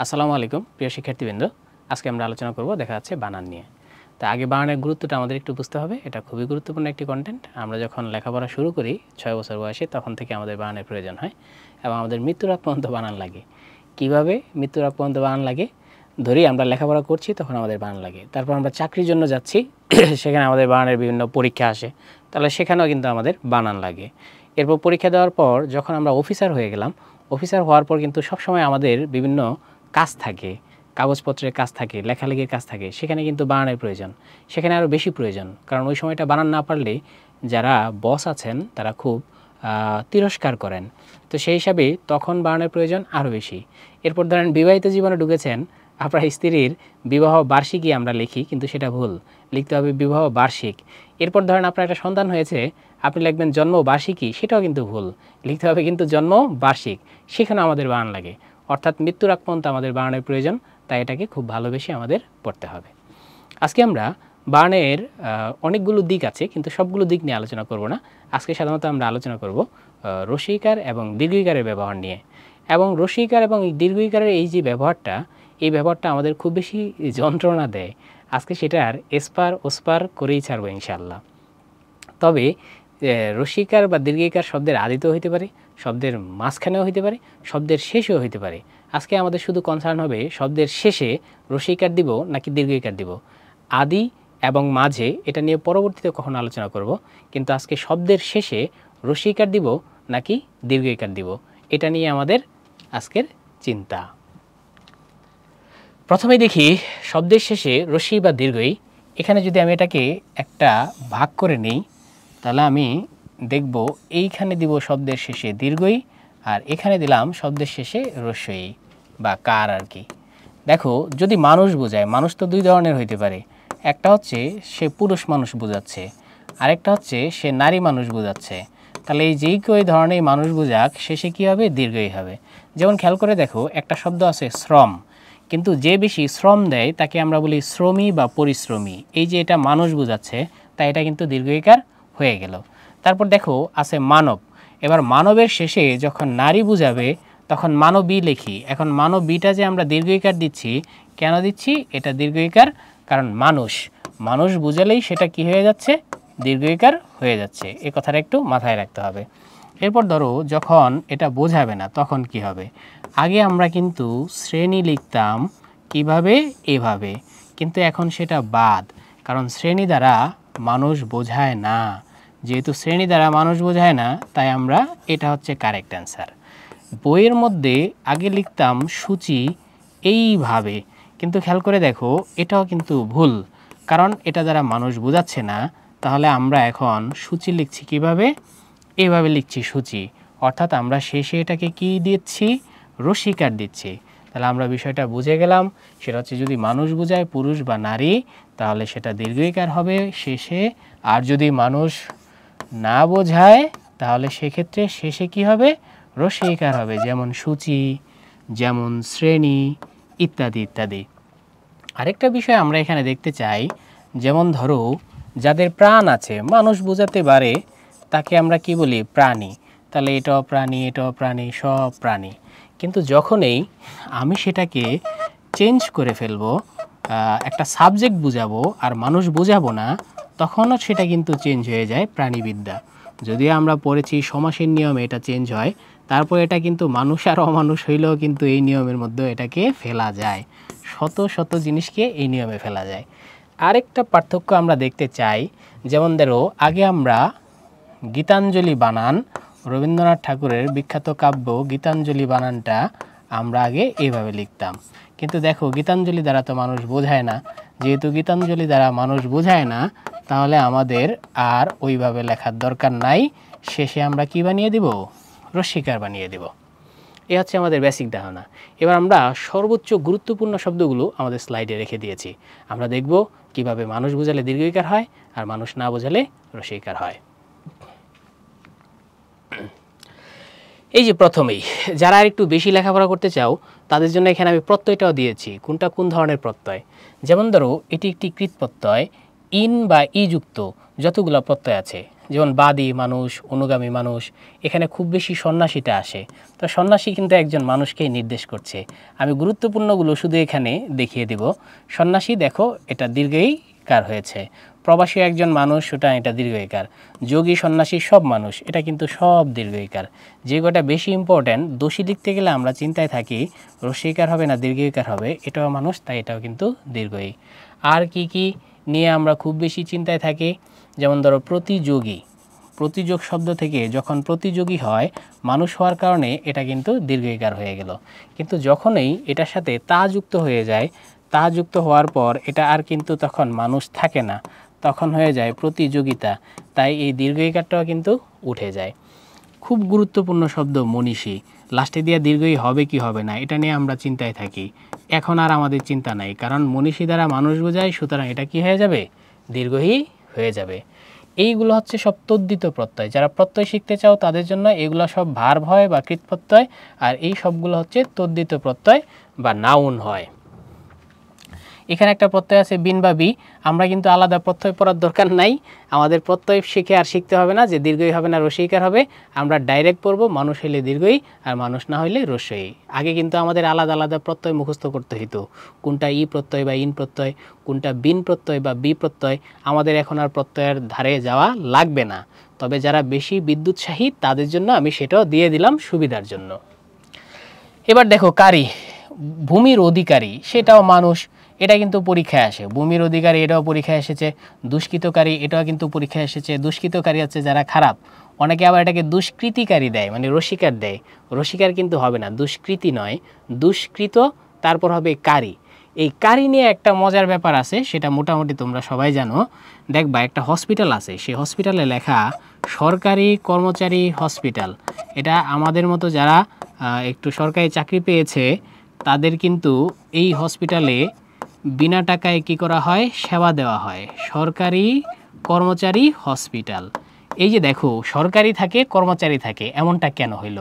আসসালামু আলাইকুম প্রিয় শিক্ষার্থীবৃন্দ, আজকে আমরা আলোচনা করব দেখা যাচ্ছে বানান নিয়ে। তা আগে বানানের গুরুত্বটা আমাদের একটু বুঝতে হবে। এটা খুবই গুরুত্বপূর্ণ একটি কন্টেন্ট। আমরা যখন লেখাপড়া শুরু করি 6 বছর বয়সে, তখন থেকে আমাদের বানানের প্রয়োজন হয় এবং আমাদের মৃত্যুর আগ পর্যন্ত বানান লাগে। কিভাবে মৃত্যুর আগ পর্যন্ত বানান লাগে? ধরি আমরা লেখাপড়া করছি, তখন আমাদের বানান লাগে। তারপর আমরা চাকরির জন্য যাচ্ছি, সেখানে আমাদের বানানের বিভিন্ন পরীক্ষা আসে, তাহলে সেখানেও কিন্তু আমাদের বানান লাগে। এরপর পরীক্ষা দেওয়ার পর যখন আমরা অফিসার হয়ে গেলাম, অফিসার হওয়ার পর কিন্তু সবসময় আমাদের বিভিন্ন কাজ থাকে, কাগজপত্রের কাজ থাকে, লেখালেখির কাজ থাকে, সেখানে কিন্তু বানানের প্রয়োজন। সেখানে আরও বেশি প্রয়োজন, কারণ ওই সময়টা বানান না পারলে যারা বস আছেন তারা খুব তিরস্কার করেন। তো সেই হিসাবে তখন বানানের প্রয়োজন আরও বেশি। এরপর ধরেন বিবাহিত জীবনে ঢুকেছেন, আপনার স্ত্রীর বিবাহ বার্ষিকী আমরা লিখি, কিন্তু সেটা ভুল, লিখতে হবে বিবাহ বার্ষিক। এরপর ধরেন আপনার একটা সন্তান হয়েছে, আপনি লিখবেন জন্ম বার্ষিকী, সেটাও কিন্তু ভুল, লিখতে হবে কিন্তু জন্ম বার্ষিক। সেখানেও আমাদের বানান লাগে। অর্থাৎ মৃত্যুর আগ পর্যন্ত আমাদের বানানের প্রয়োজন, তাই এটাকে খুব ভালোবেসে আমাদের পড়তে হবে। আজকে আমরা বানানের অনেকগুলো দিক আছে, কিন্তু সবগুলো দিক নিয়ে আলোচনা করব না। আজকে সাধারণত আমরা আলোচনা করব রস্যইকার এবং দীর্ঘইকারের ব্যবহার নিয়ে। এবং রস্যইকার এবং দীর্ঘইকারের এই যে ব্যবহারটা, এই ব্যবহারটা আমাদের খুব বেশি যন্ত্রণা দেয়। আজকে সেটার এসপার ওসপার করেই ছাড়বো ইনশাআল্লাহ। তবে রস্যইকার বা দীর্ঘইকার শব্দের আদিতেও হইতে পারে, শব্দের মাঝখানেও হইতে পারে, শব্দের শেষেও হইতে পারে। আজকে আমাদের শুধু কনসার্ন হবে শব্দের শেষে রস্যইকার দিব নাকি দীর্ঘইকার দিব। আদি এবং মাঝে এটা নিয়ে পরবর্তীতে কখনো আলোচনা করব, কিন্তু আজকে শব্দের শেষে রস্যইকার দিব নাকি দীর্ঘইকার দিব, এটা নিয়ে আমাদের আজকের চিন্তা। প্রথমে দেখি শব্দের শেষে রস্যই বা দীর্ঘই। এখানে যদি আমি এটাকে একটা ভাগ করে নিই, তাহলে আমি দেখব এইখানে দিব শব্দের শেষে দীর্ঘই, আর এখানে দিলাম শব্দের শেষে রস্যই বা কার আর কি। দেখো, যদি মানুষ বোঝায়, মানুষ তো দুই ধরনের হইতে পারে। একটা হচ্ছে সে পুরুষ মানুষ বোঝাচ্ছে, আরেকটা হচ্ছে সে নারী মানুষ বোঝাচ্ছে। তাহলে এই যেই কেউ ধরনের মানুষ বোঝাক, শেষে কী হবে? দীর্ঘই হবে। যেমন খেয়াল করে দেখো, একটা শব্দ আছে শ্রম, কিন্তু যে বেশি শ্রম দেয় তাকে আমরা বলি শ্রমী বা পরিশ্রমী। এই যে এটা মানুষ বোঝাচ্ছে, তাই এটা কিন্তু দীর্ঘইকার হয়ে গেল। তারপর দেখো আছে মানব। এবার মানবের শেষে যখন নারী বুঝাবে তখন মানবী লিখি। এখন মানবীটা যে আমরা দীর্ঘইকার দিচ্ছি, কেন দিচ্ছি? এটা দীর্ঘইকার কারণ মানুষ, মানুষ বুঝালেই সেটা কি হয়ে যাচ্ছে? দীর্ঘইকার হয়ে যাচ্ছে। এই কথাটা একটু মাথায় রাখতে হবে। এরপর ধরো যখন এটা বোঝাবে না, তখন কি হবে? আগে আমরা কিন্তু শ্রেণী লিখতাম কিভাবে? এভাবে, কিন্তু এখন সেটা বাদ, কারণ শ্রেণী দ্বারা মানুষ বোঝায় না। যেহেতু শ্রেণী দ্বারা মানুষ বোঝায় না, তাই আমরা এটা হচ্ছে কারেক্ট অ্যান্সার। বইয়ের মধ্যে আগে লিখতাম সূচি এইভাবে, কিন্তু খেয়াল করে দেখো এটাও কিন্তু ভুল, কারণ এটা দ্বারা মানুষ বোঝাচ্ছে না। তাহলে আমরা এখন সূচি লিখছি কিভাবে? এইভাবে লিখছি সূচি, অর্থাৎ আমরা শেষে এটাকে কি দিচ্ছি? রস্যইকার দিচ্ছি। তাহলে আমরা বিষয়টা বুঝে গেলাম। সেটা হচ্ছে যদি মানুষ বোঝায় পুরুষ বা নারী, তাহলে সেটা দীর্ঘইকার হবে শেষে। আর যদি মানুষ না বোঝায়, তাহলে সেক্ষেত্রে শেষে কি হবে? রস্যইকার হবে, যেমন সূচি, যেমন শ্রেণী, ইত্যাদি ইত্যাদি। আরেকটা বিষয় আমরা এখানে দেখতে চাই, যেমন ধরো যাদের প্রাণ আছে, মানুষ বোঝাতে পারে, তাকে আমরা কি বলি? প্রাণী। তাহলে এটাও প্রাণী, এটাও প্রাণী, সব প্রাণী। কিন্তু যখনই আমি সেটাকে চেঞ্জ করে ফেলবো, একটা সাবজেক্ট বুঝাবো আর মানুষ বোঝাবো না, তখনও সেটা কিন্তু চেঞ্জ হয়ে যায় প্রাণীবিদ্যা। যদিও আমরা পড়েছি সমাসের নিয়মে এটা চেঞ্জ হয়, তারপর এটা কিন্তু মানুষ আর অমানুষ হইলেও কিন্তু এই নিয়মের মধ্যে এটাকে ফেলা যায়। শত শত জিনিসকে এই নিয়মে ফেলা যায়। আরেকটা পার্থক্য আমরা দেখতে চাই, যেমন ধরো আগে আমরা গীতাঞ্জলি বানান, রবীন্দ্রনাথ ঠাকুরের বিখ্যাত কাব্য গীতাঞ্জলি বানানটা আমরা আগে এইভাবে লিখতাম, কিন্তু দেখো গীতাঞ্জলি দ্বারা তো মানুষ বোঝায় না। যেহেতু গীতাঞ্জলি দ্বারা মানুষ বোঝায় না, তাহলে আমাদের আর ওইভাবে লেখার দরকার নাই। শেষে আমরা কি বানিয়ে দিব? রস্যইকার বানিয়ে দেব। এ হচ্ছে আমাদের বেসিক ধারণা। এবার আমরা সর্বোচ্চ গুরুত্বপূর্ণ শব্দগুলো আমাদের স্লাইডে রেখে দিয়েছি। আমরা দেখব কিভাবে মানুষ বোঝালে দীর্ঘইকার হয় আর মানুষ না বোঝালে রস্যইকার হয়। এই যে প্রথমেই যারা একটু বেশি লেখাপড়া করতে চাও, তাদের জন্য এখানে আমি প্রত্যয়টাও দিয়েছি। কোনটা কোন ধরনের প্রত্যয়? যেমন ধরো এটি একটি কৃৎ প্রত্যয়, ইন বা ই যুক্ত যতগুলো প্রত্যয় আছে, যেমন বাদী মানুষ, অনুগামী মানুষ, এখানে খুব বেশি সন্ন্যাসীটা আসে। তো সন্ন্যাসী কিন্তু একজন মানুষকেই নির্দেশ করছে। আমি গুরুত্বপূর্ণগুলো শুধু এখানে দেখিয়ে দেব। সন্ন্যাসী দেখো এটা দীর্ঘইকার হয়েছে। প্রবাসী একজন মানুষ, সুতরাং এটা দীর্ঘইকার। যোগী, সন্ন্যাসী সব মানুষ, এটা কিন্তু সব দীর্ঘইকার। যে কটা বেশি ইম্পর্ট্যান্ট, দোষী লিখতে গেলে আমরা চিন্তায় থাকি হ্রস্বইকার হবে না দীর্ঘইকার হবে, এটাও মানুষ, তাই এটাও কিন্তু দীর্ঘই। আর কি কি নিয়ে আমরা খুব বেশি চিন্তায় থাকি, যেমন ধরো প্রতিযোগী। প্রতিযোগ শব্দ থেকে যখন প্রতিযোগী হয় মানুষ হওয়ার কারণে এটা কিন্তু দীর্ঘইকার হয়ে গেল। কিন্তু যখনই এটার সাথে তা যুক্ত হয়ে যায়, তা যুক্ত হওয়ার পর এটা আর কিন্তু তখন মানুষ থাকে না, তখন হয়ে যায় প্রতিযোগিতা, তাই এই দীর্ঘইকারটাও কিন্তু উঠে যায়। খুব গুরুত্বপূর্ণ শব্দ মনীষী, লাস্টে দিয়ে দীর্ঘই হবে কি হবে না এটা নিয়ে আমরা চিন্তায় থাকি। এখন আর আমাদের চিন্তা নাই, কারণ মনীষী দ্বারা মানুষ বোঝায়, সুতরাং এটা কি হয়ে যাবে, দীর্ঘই হয়ে যাবে। এইগুলো হচ্ছে সব তদ্ধিত প্রত্যয়। যারা প্রত্যয় শিখতে চাও তাদের জন্য এগুলো সব ভার্ব হয় বা কৃত প্রত্যয়, আর এই সবগুলো হচ্ছে তদ্ধিত প্রত্যয় বা নাউন হয়। এখানে একটা প্রত্যয় আছে বিন বা বি, আমরা কিন্তু আলাদা প্রত্যয় পড়ার দরকার নাই। আমাদের প্রত্যয় শিখে আর শিখতে হবে না যে দীর্ঘই হবে না রস্বইকার হবে, আমরা ডাইরেক্ট পড়বো মানুষ হইলে দীর্ঘই আর মানুষ না হইলে রস্বই। আগে কিন্তু আমাদের আলাদা আলাদা প্রত্যয় মুখস্থ করতে হতো, কোনটা ই প্রত্যয় বা ইন প্রত্যয়, কোনটা বিন প্রত্যয় বা বি প্রত্যয়। আমাদের এখন আর প্রত্যয়ের ধারে যাওয়া লাগবে না। তবে যারা বেশি বিদ্যুৎসাহী তাদের জন্য আমি সেটাও দিয়ে দিলাম সুবিধার জন্য। এবার দেখো কারি, ভূমির অধিকারী, সেটাও মানুষ, এটা কিন্তু পরীক্ষায় আসে। ভূমির অধিকারী এটাও পরীক্ষায় এসেছে। দুষ্কৃতকারী এটাও কিন্তু পরীক্ষায় এসেছে। দুষ্কৃতকারী হচ্ছে যারা খারাপ। অনেকে আবার এটাকে দুষ্কৃতিকারী দেয়, মানে রসিকার দেয়। রসিকার কিন্তু হবে না, দুষ্কৃতি নয়, দুষ্কৃত, তারপর হবে কারি। এই কারি নিয়ে একটা মজার ব্যাপার আছে, সেটা মোটামুটি তোমরা সবাই জানো। দেখবা একটা হসপিটাল আছে, সেই হসপিটালে লেখা সরকারি কর্মচারী হসপিটাল। এটা আমাদের মতো যারা একটু সরকারি চাকরি পেয়েছে তাদের কিন্তু এই হসপিটালে বিনা টাকায় কি করা হয়, সেবা দেওয়া হয়। সরকারি কর্মচারী হসপিটাল। এই যে দেখো সরকারি থাকে কর্মচারী থাকে, এমনটা কেন হইল?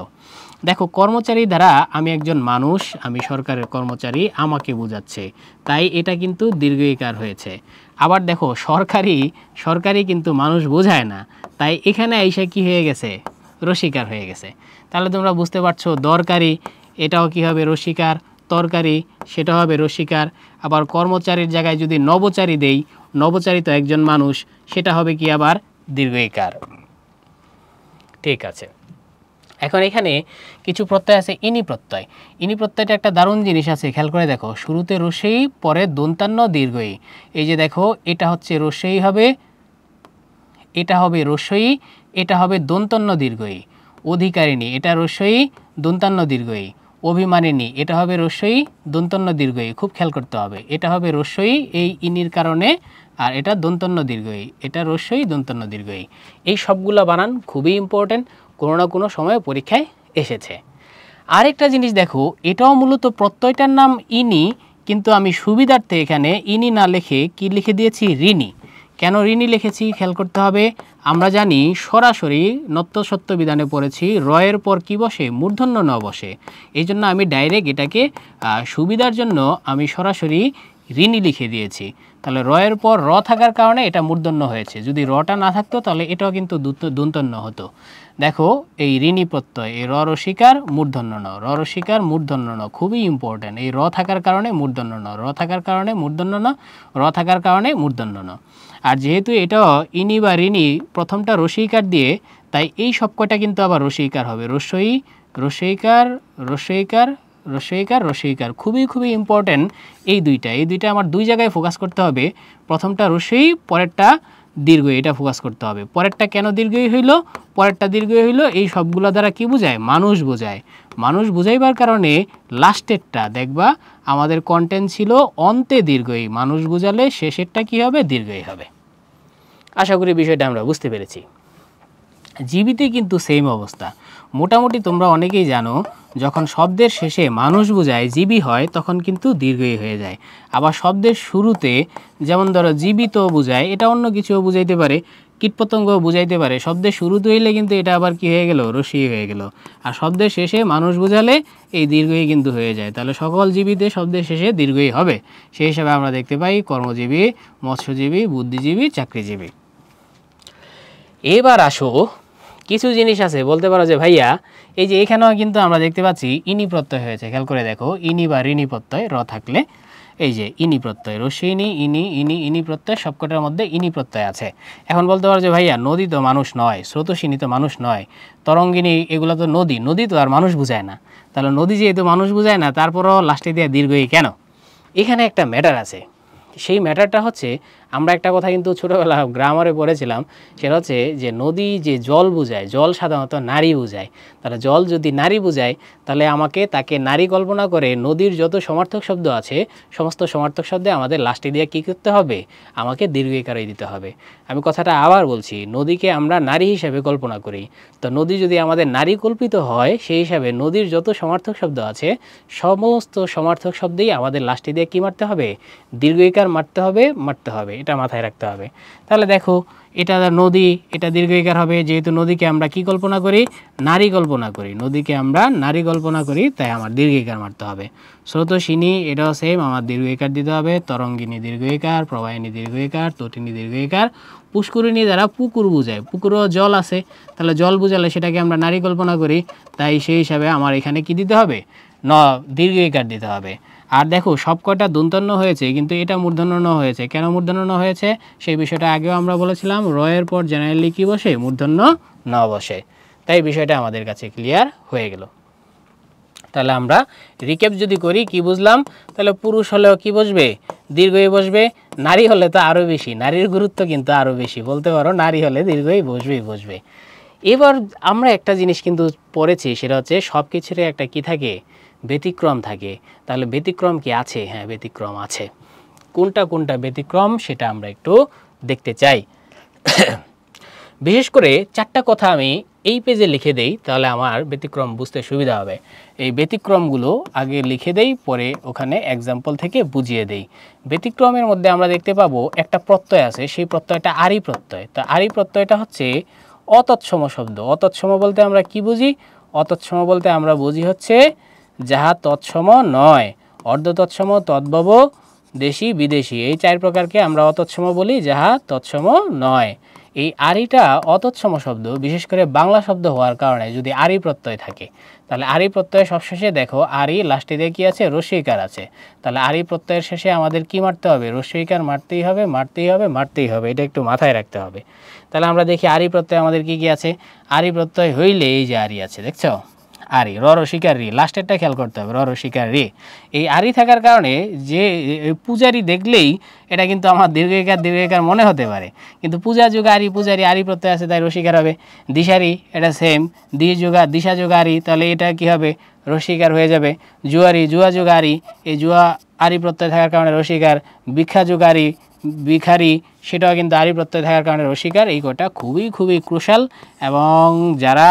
দেখো কর্মচারী দ্বারা আমি একজন মানুষ, আমি সরকারের কর্মচারী, আমাকে বোঝাচ্ছে, তাই এটা কিন্তু দীর্ঘইকার হয়েছে। আবার দেখো সরকারি, সরকারি কিন্তু মানুষ বোঝায় না, তাই এখানে এসে কি হয়ে গেছে, রসিকার হয়ে গেছে। তাহলে তোমরা বুঝতে পারছো দরকারি এটাও কি হবে রসিকার, তরকারি সেটা হবে রসিকার। আবার কর্মচারীর জায়গায় যদি নবচারী দেই, নবচারী তো একজন মানুষ, সেটা হবে কি আবার দীর্ঘইকার। ঠিক আছে, এখন এখানে কিছু প্রত্যয় আছে ইনি প্রত্যয়। ইনি প্রত্যয়টা একটা দারুণ জিনিস আছে, খেয়াল করে দেখো। শুরুতে রস্বই, পরে দন্তান্ন দীর্ঘই। এই যে দেখো এটা হচ্ছে রস্বই হবে, এটা হবে রস্বই, এটা হবে দন্তান্ন দীর্ঘই। অধিকারিণী এটা রস্বই দন্তান্ন দীর্ঘই। অভিমানিনী এটা হবে রস্বই দন্তান্ন দীর্ঘই। খুব খেয়াল করতে হবে, এটা হবে রস্বই এই ইনির কারণে, আর এটা দন্তান্ন দীর্ঘই, এটা রস্বই দন্তান্ন দীর্ঘই। এই সবগুলো বানান খুবই ইম্পর্টেন্ট, কোনো না কোনো সময় পরীক্ষায় এসেছে। আরেকটা জিনিস দেখো, এটাও মূলত প্রত্যয়টার নাম ইনি, কিন্তু আমি সুবিধার্থে এখানে ইনি না লিখে কি লিখে দিয়েছি, ঋণী। কেন ঋণী লিখেছি খেয়াল করতে হবে। আমরা জানি সরাসরি নত্য সত্য বিধানে পড়েছি রয়ের পর কি বসে, মূর্ধন্য ন বসে। এই জন্য আমি ডাইরেক্ট এটাকে সুবিধার জন্য আমি সরাসরি ঋণী লিখে দিয়েছি। তাহলে রয়ের পর র থাকার কারণে এটা মূর্ধন্য হয়েছে। যদি রটা না থাকতো তাহলে এটাও কিন্তু দন্তন্য হতো। দেখো এই ঋণী প্রত্যয়, এই র রসিকার মূর্ধন্য ন, র রসিকার মূর্ধন্য ন, খুবই ইম্পর্টেন্ট। এই র থাকার কারণে মূর্ধন্য ন, র থাকার কারণে মূর্ধন্য ন, র থাকার কারণে মূর্ধন্য ন। আর যেহেতু এটাও ইনি বা ঋণী প্রথমটা রসইকার দিয়ে, তাই এই সব কয়টা কিন্তু আবার রসইকার হবে। রস্বই, রসইকার, রসইকার, রসইকার, রসইকার। খুবই খুবই ইম্পর্টেন্ট এই দুইটা আমার দুই জায়গায় ফোকাস করতে হবে। প্রথমটা রস্বই, পরেরটা দীর্ঘই, এটা ফোকাস করতে হবে। পরেরটা কেন দীর্ঘই হইল, পরেরটা দীর্ঘই হইল, এই সবগুলো দ্বারা কি বোঝায়, মানুষ বোঝায়। মানুষ বুঝাইবার কারণে লাস্টেরটা দেখবা আমাদের কন্টেন্ট ছিল অন্তে দীর্ঘই, মানুষ বুঝালে শেষেরটা কি হবে, দীর্ঘই হবে। আশা করি বিষয়টা আমরা বুঝতে পেরেছি। জীবিতে কিন্তু সেম অবস্থা। মোটামুটি তোমরা অনেকেই জানো যখন শব্দের শেষে মানুষ বোঝায় জীবী হয় তখন কিন্তু দীর্ঘই হয়ে যায়। আবার শব্দের শুরুতে যেমন ধরো জীবিত বোঝায়, এটা অন্য কিছুও বুঝাইতে পারে, কীটপতঙ্গ বুঝাইতে পারে। শব্দের শুরুতে হইলে কিন্তু এটা আবার কি হয়ে গেল, রসই হয়ে গেল। আর শব্দের শেষে মানুষ বোঝালে এই দীর্ঘই কিন্তু হয়ে যায়। তাহলে সকল জীবিতে শব্দের শেষে দীর্ঘই হবে। সেই হিসাবে আমরা দেখতে পাই কর্মজীবী, মৎস্যজীবী, বুদ্ধিজীবী, চাকরিজীবী। এবার আসো কিছু জিনিস আছে বলতে পারো যে ভাইয়া এই যে এখানেও কিন্তু আমরা দেখতে পাচ্ছি ইনি প্রত্যয় হয়েছে, খেয়াল করে দেখো ইনি বা ঋণী প্রত্যয় র থাকলে এই যে ইনি প্রত্যয়, রস্যইনি ইনি ইনি ইনি প্রত্যয় সবকটার মধ্যে ইনি প্রত্যয় আছে। এখন বলতে পারো যে ভাইয়া নদী তো মানুষ নয়, স্রোতস্বিনী তো মানুষ নয়, তরঙ্গিনী এগুলো তো নদী, নদী তো আর মানুষ বুঝায় না, তাহলে নদী যেহেতু মানুষ বুঝায় না তারপরও লাস্টে দিয়ে দীর্ঘই কেন? এখানে একটা ম্যাটার আছে, সেই ম্যাটারটা হচ্ছে আমরা একটা কথা কিন্তু ছোটোবেলা গ্রামারে পড়েছিলাম, সেটা হচ্ছে যে নদী যে জল বুঝায়, জল সাধারণত নারী বুঝায়, তাহলে জল যদি নারী বুঝায় তাহলে আমাকে তাকে নারী কল্পনা করে নদীর যত সমার্থক শব্দ আছে সমস্ত সমার্থক শব্দে আমাদের লাস্টে দিয়ে কী করতে হবে, আমাকে দীর্ঘিকারই দিতে হবে। আমি কথাটা আবার বলছি, নদীকে আমরা নারী হিসেবে কল্পনা করি, তো নদী যদি আমাদের নারী কল্পিত হয় সেই হিসাবে নদীর যত সমার্থক শব্দ আছে সমস্ত সমার্থক শব্দেই আমাদের লাস্টে দিয়ে কী মারতে হবে, দীর্ঘিকার মারতে হবে, এটা মাথায় রাখতে হবে। তাহলে দেখো এটা নদী, এটা দীর্ঘিকার হবে, যেহেতু নদীকে আমরা কি কল্পনা করি, নারী কল্পনা করি, নদীকে আমরা নারী কল্পনা করি, তাই আমার দীর্ঘিকার মারতে হবে। স্রোতস্বিনী এটাও সেম, আমার দীর্ঘিকার দিতে হবে, তরঙ্গিনী দীর্ঘিকার, প্রবাহিনী দীর্ঘিকার, তটিনী দীর্ঘিকার, পুষ্করিণী দ্বারা পুকুর বুঝায়, পুকুরও জল আছে, তাহলে জল বুঝালে সেটাকে আমরা নারী কল্পনা করি, তাই সেই হিসাবে আমার এখানে কি দিতে হবে, দীর্ঘিকার দিতে হবে। আর দেখো সব কয়টা দন্তন্য হয়েছে কিন্তু এটা মূর্ধন্য ন হয়েছে, কেন মূর্ধন্য ন হয়েছে সেই বিষয়টা আগেও আমরা বলেছিলাম, রয়ের পর জেনারেলি কি বসে, মূর্ধন্য ন বসে, তাই বিষয়টা আমাদের কাছে ক্লিয়ার হয়ে গেল। তাহলে আমরা রিক্যাপ যদি করি কি বুঝলাম, তাহলে পুরুষ হলেও কি বসবে, দীর্ঘই বসবে, নারী হলে তো আরও বেশি, নারীর গুরুত্ব কিন্তু আরও বেশি, বলতে পারো নারী হলে দীর্ঘই বসবে। এবার আমরা একটা জিনিস কিন্তু পড়েছি, সেটা হচ্ছে সব কিছুরই একটা কি থাকে, ব্যতিক্রম থাকে। তাহলে ব্যতিক্রম কি আছে? হ্যাঁ ব্যতিক্রম আছে। কোনটা কোনটা ব্যতিক্রম সেটা আমরা একটু দেখতে চাই। বিশেষ করে চারটা কথা আমি এই পেজে লিখে দেই, তাহলে আমার ব্যতিক্রম বুঝতে সুবিধা হবে। এই ব্যতিক্রমগুলো আগে লিখে দেই, পরে ওখানে এক্সাম্পল থেকে বুঝিয়ে দেই। ব্যতিক্রমের মধ্যে আমরা দেখতে পাবো একটা প্রত্যয় আছে, সেই প্রত্যয়টা আরি প্রত্যয়। তা আরি প্রত্যয়টা হচ্ছে অতৎসম শব্দ। অতৎসম বলতে আমরা কি বুঝি, অতৎসম বলতে আমরা বুঝি হচ্ছে যাহা তৎসম নয়, অর্ধ তৎসম, তদ্ভব, দেশি, বিদেশি, এই চার প্রকারকে আমরা অতৎসম বলি, যাহা তৎসম নয়। এই আরিটা অতৎসম শব্দ, বিশেষ করে বাংলা শব্দ হওয়ার কারণে যদি আরি প্রত্যয় থাকে, তাহলে আরি প্রত্যয় সবশেষে দেখো আরি লাস্টে দিয়ে কী আছে, রস্যইকার আছে, তাহলে আরি প্রত্যয়ের শেষে আমাদের কি মারতে হবে, রস্যইকার মারতেই হবে, এটা একটু মাথায় রাখতে হবে। তাহলে আমরা দেখি আরি প্রত্যয় আমাদের কি কি আছে, আরি প্রত্যয় হইলে এই যে আরি আছে দেখছো, আরি, র রসিকার রি, লাস্টেরটা খেয়াল করতে হবে, র রসিকার রি। এই আরি থাকার কারণে যে পূজারি দেখলেই এটা কিন্তু আমার দীর্ঘিকার মনে হতে পারে, কিন্তু পূজা যুগ আরি, পূজারি আরি প্রত্যয় আছে তাই রসিকার হবে। দিশারি এটা সেম, দিশা যুগ আরি, তাহলে এটা কি হবে, রসিকার হয়ে যাবে। জুয়ারি, জুয়া যুগ আরি, এই জুয়া আরি প্রত্যয় থাকার কারণে রসিকার। ভিক্ষা যুগ আরি, ভিখারি, সেটাও কিন্তু আরি প্রত্যয় থাকার কারণে রসিকার। এই কটা খুবই ক্রুশাল, এবং যারা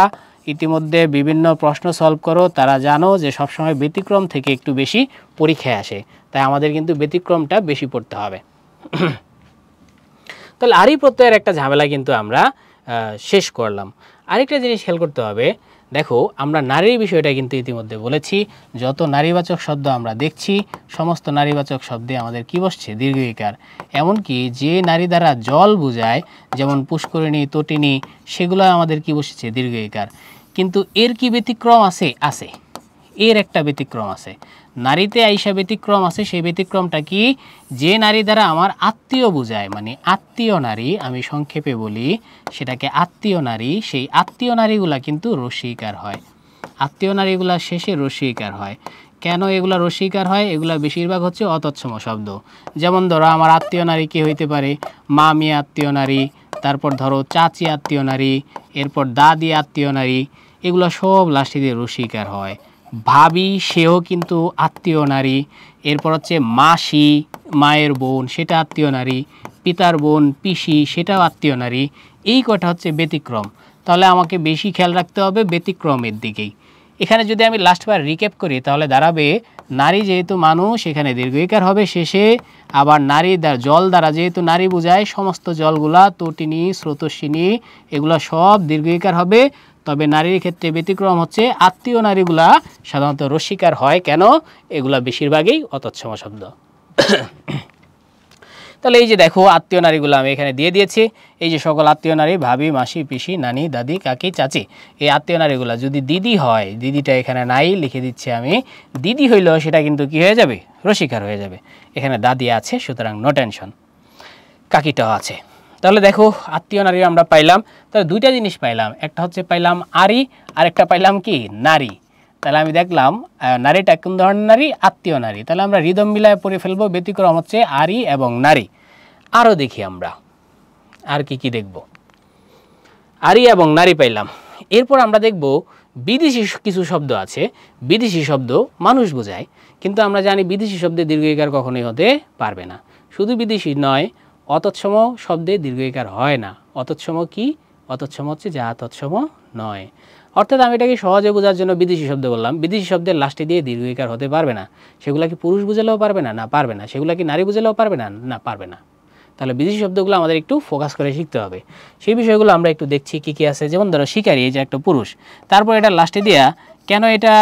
ইতিমধ্যে বিভিন্ন প্রশ্ন সলভ করো তারা জানো যে সবসময় ব্যতিক্রম থেকে একটু বেশি পরীক্ষায় আসে, তাই আমাদের কিন্তু ব্যতিক্রমটা বেশি পড়তে হবে। তাহলে আরি প্রত্যয়ের একটা ঝামেলা কিন্তু আমরা শেষ করলাম। আরেকটা জিনিস খেয়াল করতে হবে, দেখো আমরা নারীর বিষয়টা কিন্তু ইতিমধ্যে বলেছি, যত নারীবাচক শব্দ আমরা দেখছি সমস্ত নারীবাচক শব্দে আমাদের কি বসছে, দীর্ঘিকার। এমনকি যে নারী দ্বারা জল বোঝায় যেমন পুষ্করিণী, তটিনী, সেগুলো আমাদের কি বসেছে, দীর্ঘিকার। কিন্তু এর কি ব্যতিক্রম আছে, এর একটা ব্যতিক্রম আছে, নারীতে আইসা ব্যতিক্রম আছে। সেই ব্যতিক্রমটা কি, যে নারী দ্বারা আমার আত্মীয় বোঝায়, মানে আত্মীয় নারী, আমি সংক্ষেপে বলি সেটাকে আত্মীয় নারী, সেই আত্মীয় নারীগুলা কিন্তু রস্যইকার হয়, আত্মীয় নারীগুলা শেষে রস্যইকার হয়। কেন এগুলা রস্যইকার হয়, এগুলা বেশিরভাগ হচ্ছে অতৎসম শব্দ। যেমন ধরো আমার আত্মীয় নারী কি হইতে পারে, মামি আত্মীয় নারী, তারপর ধরো চাচি আত্মীয় নারী, এরপর দাদি আত্মীয় নারী, এগুলো সব লাস্টে দিয়ে রস্যইকার হয়। ভাবি, সেও কিন্তু আত্মীয় নারী। এরপর হচ্ছে মাসি, মায়ের বোন, সেটা আত্মীয় নারী। পিতার বোন, পিসি, সেটাও আত্মীয় নারী। এই কটা হচ্ছে ব্যতিক্রম। তাহলে আমাকে বেশি খেয়াল রাখতে হবে ব্যতিক্রমের দিকেই। এখানে যদি আমি লাস্টবার রিক্যাপ করি তাহলে দাঁড়াবে, নারী যেহেতু মানুষ এখানে দীর্ঘইকার হবে শেষে, আবার নারী জল দ্বারা যেহেতু নারী বোঝায় সমস্ত জলগুলা, তটিনী, স্রোতস্বিনী, এগুলা সব দীর্ঘইকার হবে। তবে নারীর ক্ষেত্রে ব্যতিক্রম হচ্ছে আত্মীয় নারীগুলা সাধারণত রস্যিকার হয়। কেন, এগুলা বেশিরভাগই অতৎসম শব্দ। তাহলে এই যে দেখো আত্মীয় নারীগুলো আমি এখানে দিয়ে দিয়েছি। এই যে সকল আত্মীয় নারী, ভাবি, মাসি, পিসি, নানি, দাদি, কাকি, চাচি, এই আত্মীয় নারীগুলো যদি দিদি হয়, দিদিটা এখানে নাই, লিখে দিচ্ছি আমি। দিদি হইলেও সেটা কিন্তু কি হয়ে যাবে, রসিকার হয়ে যাবে। এখানে দাদি আছে, সুতরাং নো টেনশন। কাকিটাও আছে। তাহলে দেখো আত্মীয় নারী আমরা পাইলাম। তাহলে দুইটা জিনিস পাইলাম, একটা হচ্ছে পাইলাম আরি, আর একটা পাইলাম কি নারী। তাহলে আমি দেখলাম নারীটা কোন ধরনের নারী, আত্মীয় নারী। তাহলে আমরা রিদম মিলায় পড়ে ফেলবো, ব্যতিক্রম হচ্ছে আরি এবং নারী। আরও দেখি আমরা আর কি কি দেখব। আরি এবং নারী পাইলাম। এরপর আমরা দেখব বিদেশি কিছু শব্দ আছে। বিদেশি শব্দ মানুষ বোঝায়, কিন্তু আমরা জানি বিদেশি শব্দে দীর্ঘইকার কখনোই হতে পারবে না। শুধু বিদেশি নয়, অতৎসম শব্দে দীর্ঘইকার হয় না। অতৎসম কি? অতৎসম হচ্ছে যা তৎসম নয়। অর্থাৎ আমি এটাকে সহজে বোঝার জন্য বিদেশি শব্দ বললাম। বিদেশি শব্দের লাস্টে দিয়ে দীর্ঘইকার হতে পারবে না। সেগুলা কি পুরুষ বুঝালেও পারবে না? না, পারবে না। সেগুলা কি নারী বুঝালেও পারবে না? না, পারবে না। তাহলে বিদেশি শব্দগুলো আমাদের একটু ফোকাস করে শিখতে হবে। সেই বিষয়গুলো আমরা একটু দেখছি কী কী আছে। যেমন ধরো শিকারী, এই যে একটা পুরুষ, তারপর এটা লাস্টে দিয়া কেন এটা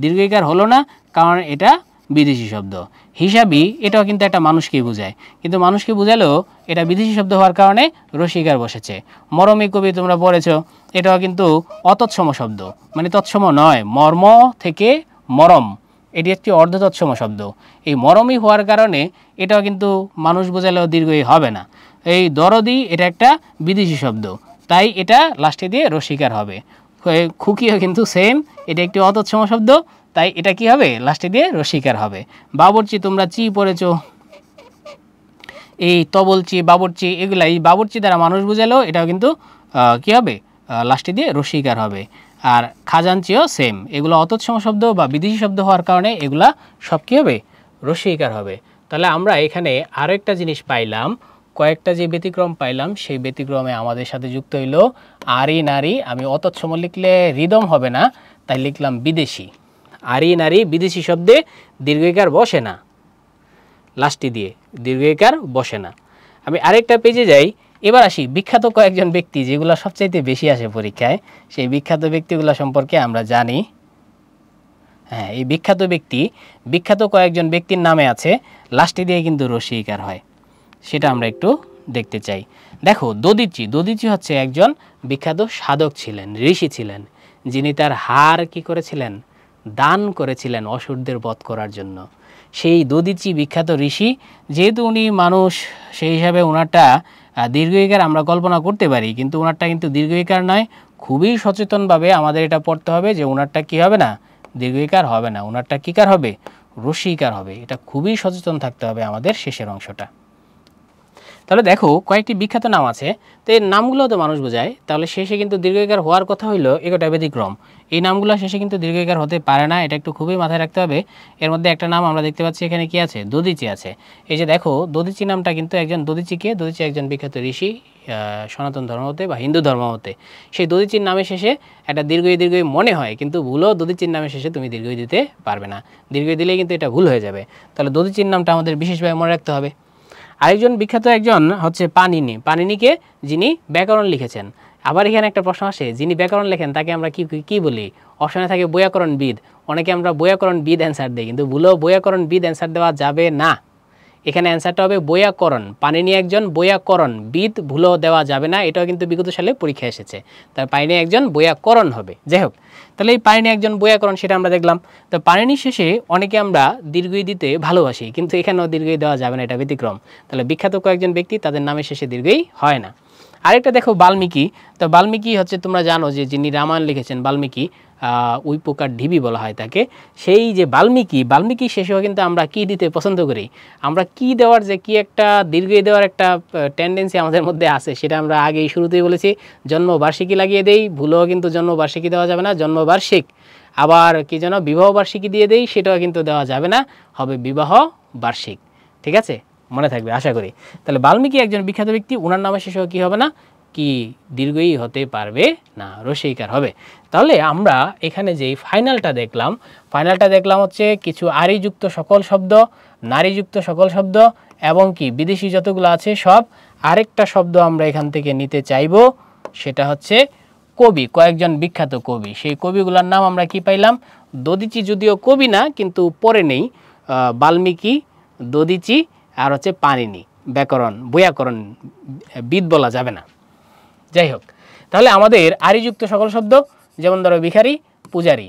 দীর্ঘইকার হলো না? কারণ এটা বিদেশি শব্দ। হিসাবী, এটাও কিন্তু একটা মানুষকেই বোঝায়, কিন্তু মানুষকে বোঝালেও এটা বিদেশি শব্দ হওয়ার কারণে রসিকার বসেছে। মরমী কবি তোমরা পড়েছ, এটাও কিন্তু অতৎসম শব্দ, মানে তৎসম নয়। মর্ম থেকে মরম, এটি একটি অর্ধতৎসম শব্দ। এই মরমী হওয়ার কারণে এটাও কিন্তু মানুষ বোঝালেও দীর্ঘই হবে না। এই দরদি, এটা একটা বিদেশি শব্দ, তাই এটা লাস্টে দিয়ে রসিকার হবে। খুকিও কিন্তু সেম, এটা একটি অতৎসম শব্দ, তাই এটা কি হবে, লাস্টে দিয়ে রসিকার হবে। বাবরচি, তোমরা চি পড়েছ, এই তবলচি, বাবরচি, এগুলা এই বাবরচি দ্বারা মানুষ বোঝালেও এটাও কিন্তু কি হবে, লাস্টে দিয়ে রসিকার হবে। আর খাজাঞ্চিও সেম, এগুলো অতৎসম শব্দ বা বিদেশি শব্দ হওয়ার কারণে এগুলা সব কী হবে, রসিকার হবে। তাহলে আমরা এখানে আরও একটা জিনিস পাইলাম, কয়েকটা যে ব্যতিক্রম পাইলাম, সেই ব্যতিক্রমে আমাদের সাথে যুক্ত হইল আরি নারী। আমি অতৎসম লিখলে রিদম হবে না, তাই লিখলাম বিদেশি। আরি নারী, বিদেশি শব্দে দীর্ঘইকার বসে না, লাস্টে দিয়ে দীর্ঘইকার বসে না। আমি আরেকটা পেজে যাই। এবার আসি বিখ্যাত কয়েকজন ব্যক্তি, যেগুলো সবচাইতে বেশি আসে পরীক্ষায়, সেই বিখ্যাত ব্যক্তিগুলো সম্পর্কে আমরা জানি। হ্যাঁ, এই বিখ্যাত কয়েকজন ব্যক্তির নামে আছে, লাস্টে দিয়ে কিন্তু রসিকার হয়, সেটা আমরা একটু দেখতে চাই। দেখো দধিচি হচ্ছে একজন বিখ্যাত সাধক ছিলেন, ঋষি ছিলেন, যিনি তার হাড় কি করেছিলেন, দান করেছিলেন অসুরদের বধ করার জন্য। সেই দধিচি বিখ্যাত ঋষি, যেহেতু উনি মানুষ, সেই হিসাবে ওনারটা দীর্ঘইকার আমরা কল্পনা করতে পারি, কিন্তু ওনারটা কিন্তু দীর্ঘইকার নয়। খুবই সচেতনভাবে আমাদের এটা পড়তে হবে যে ওনারটা কি হবে না, দীর্ঘইকার হবে না, ওনারটা কিকার হবে, রসিকার হবে। এটা খুবই সচেতন থাকতে হবে আমাদের শেষের অংশটা। তাহলে দেখো কয়েকটি বিখ্যাত নাম আছে, তো এই নামগুলো তো মানুষ বোঝায়, তাহলে শেষে কিন্তু দীর্ঘইকার হওয়ার কথা হইলো একটা ব্যতিক্রম। এই নামগুলো শেষে কিন্তু দীর্ঘইকার হতে পারে না, এটা একটু খুবই মাথায় রাখতে হবে। এর মধ্যে একটা নাম আমরা দেখতে পাচ্ছি এখানে, কি আছে, দধিচি আছে। এই যে দেখো দধিচি নামটা কিন্তু একজন দধিচি একজন বিখ্যাত ঋষি সনাতন ধর্মতে বা হিন্দু ধর্মতে। সেই দধিচির নামের শেষে একটা দীর্ঘই মনে হয়, কিন্তু ভুলও দধিচির নামের শেষে তুমি দীর্ঘই দিতে পারবে না। দীর্ঘই দিলেই কিন্তু এটা ভুল হয়ে যাবে। তাহলে দধিচির নামটা আমাদের বিশেষভাবে মনে রাখতে হবে। আরেকজন বিখ্যাত একজন হচ্ছে পানিনিকে, যিনি ব্যাকরণ লিখেছেন। আবার এখানে একটা প্রশ্ন আসে, যিনি ব্যাকরণ লেখেন তাকে আমরা কি বলি? অপশনে থাকে বৈয়াকরণবিদ। অনেকে আমরা বৈয়াকরণবিদ অ্যান্সার দিই, কিন্তু ভুলেও বৈয়াকরণবিদ অ্যান্সার দেওয়া যাবে না। এখানে অ্যান্সারটা হবে বৈয়াকরণ। পানিনি একজন বৈয়াকরণবিদ, ভুলেও দেওয়া যাবে না। এটাও কিন্তু বিগত সালে পরীক্ষা এসেছে। তার পানিনি একজন বৈয়াকরণ হবে। যাই হোক, তাহলে এই পানিনি একজন বৈয়াকরণ, সেটা আমরা দেখলাম। তো পানিনির শেষে অনেকে আমরা দীর্ঘই দিতে ভালোবাসি, কিন্তু এখানেও দীর্ঘই দেওয়া যাবে না, এটা ব্যতিক্রম। তাহলে বিখ্যাত কয়েকজন ব্যক্তি, তাদের নামের শেষে দীর্ঘই হয় না। আরেকটা দেখো বাল্মীকি। তো বাল্মীকি হচ্ছে, তোমরা জানো যে যিনি রামায়ণ লিখেছেন, বাল্মীকি, উই পোকার ঢিবি বলা হয় তাকে। সেই যে বাল্মীকি শেষেও কিন্তু আমরা কি দিতে পছন্দ করি, আমরা কি দেওয়ার যে কি একটা দীর্ঘই দেওয়ার একটা টেন্ডেন্সি আমাদের মধ্যে আছে, সেটা আমরা আগেই শুরুতেই বলেছি। জন্মবার্ষিকী লাগিয়ে দেই, ভুলেও কিন্তু জন্মবার্ষিকী দেওয়া যাবে না, জন্মবার্ষিক। আবার কি যেন বিবাহ বার্ষিকী দিয়ে দেই, সেটাও কিন্তু দেওয়া যাবে না, হবে বিবাহ বার্ষিক। ঠিক আছে, মনে থাকবে আশা করি। তাহলে বাল্মীকি একজন বিখ্যাত ব্যক্তি, ওনার নামের শেষেও কি হবে না, কি দীর্ঘই হতে পারবে না, রসিকার হবে। তাহলে আমরা এখানে যেই ফাইনালটা দেখলাম হচ্ছে কিছু আরিযুক্ত সকল শব্দ, নারীযুক্ত সকল শব্দ, এবং কি বিদেশি যতগুলো আছে সব। আরেকটা শব্দ আমরা এখান থেকে নিতে চাইব, সেটা হচ্ছে কবি, কয়েকজন বিখ্যাত কবি। সেই কবিগুলোর নাম আমরা কি পাইলাম? দধিচি যদিও কবি না, কিন্তু পরে নেই, বাল্মীকি, দধিচি, আর হচ্ছে পানিনি। বৈয়াকরণ বিদ বলা যাবে না। যাই হোক, তাহলে আমাদের আরিযুক্ত সকল শব্দ, যেমন ধরো ভিখারি, পূজারী।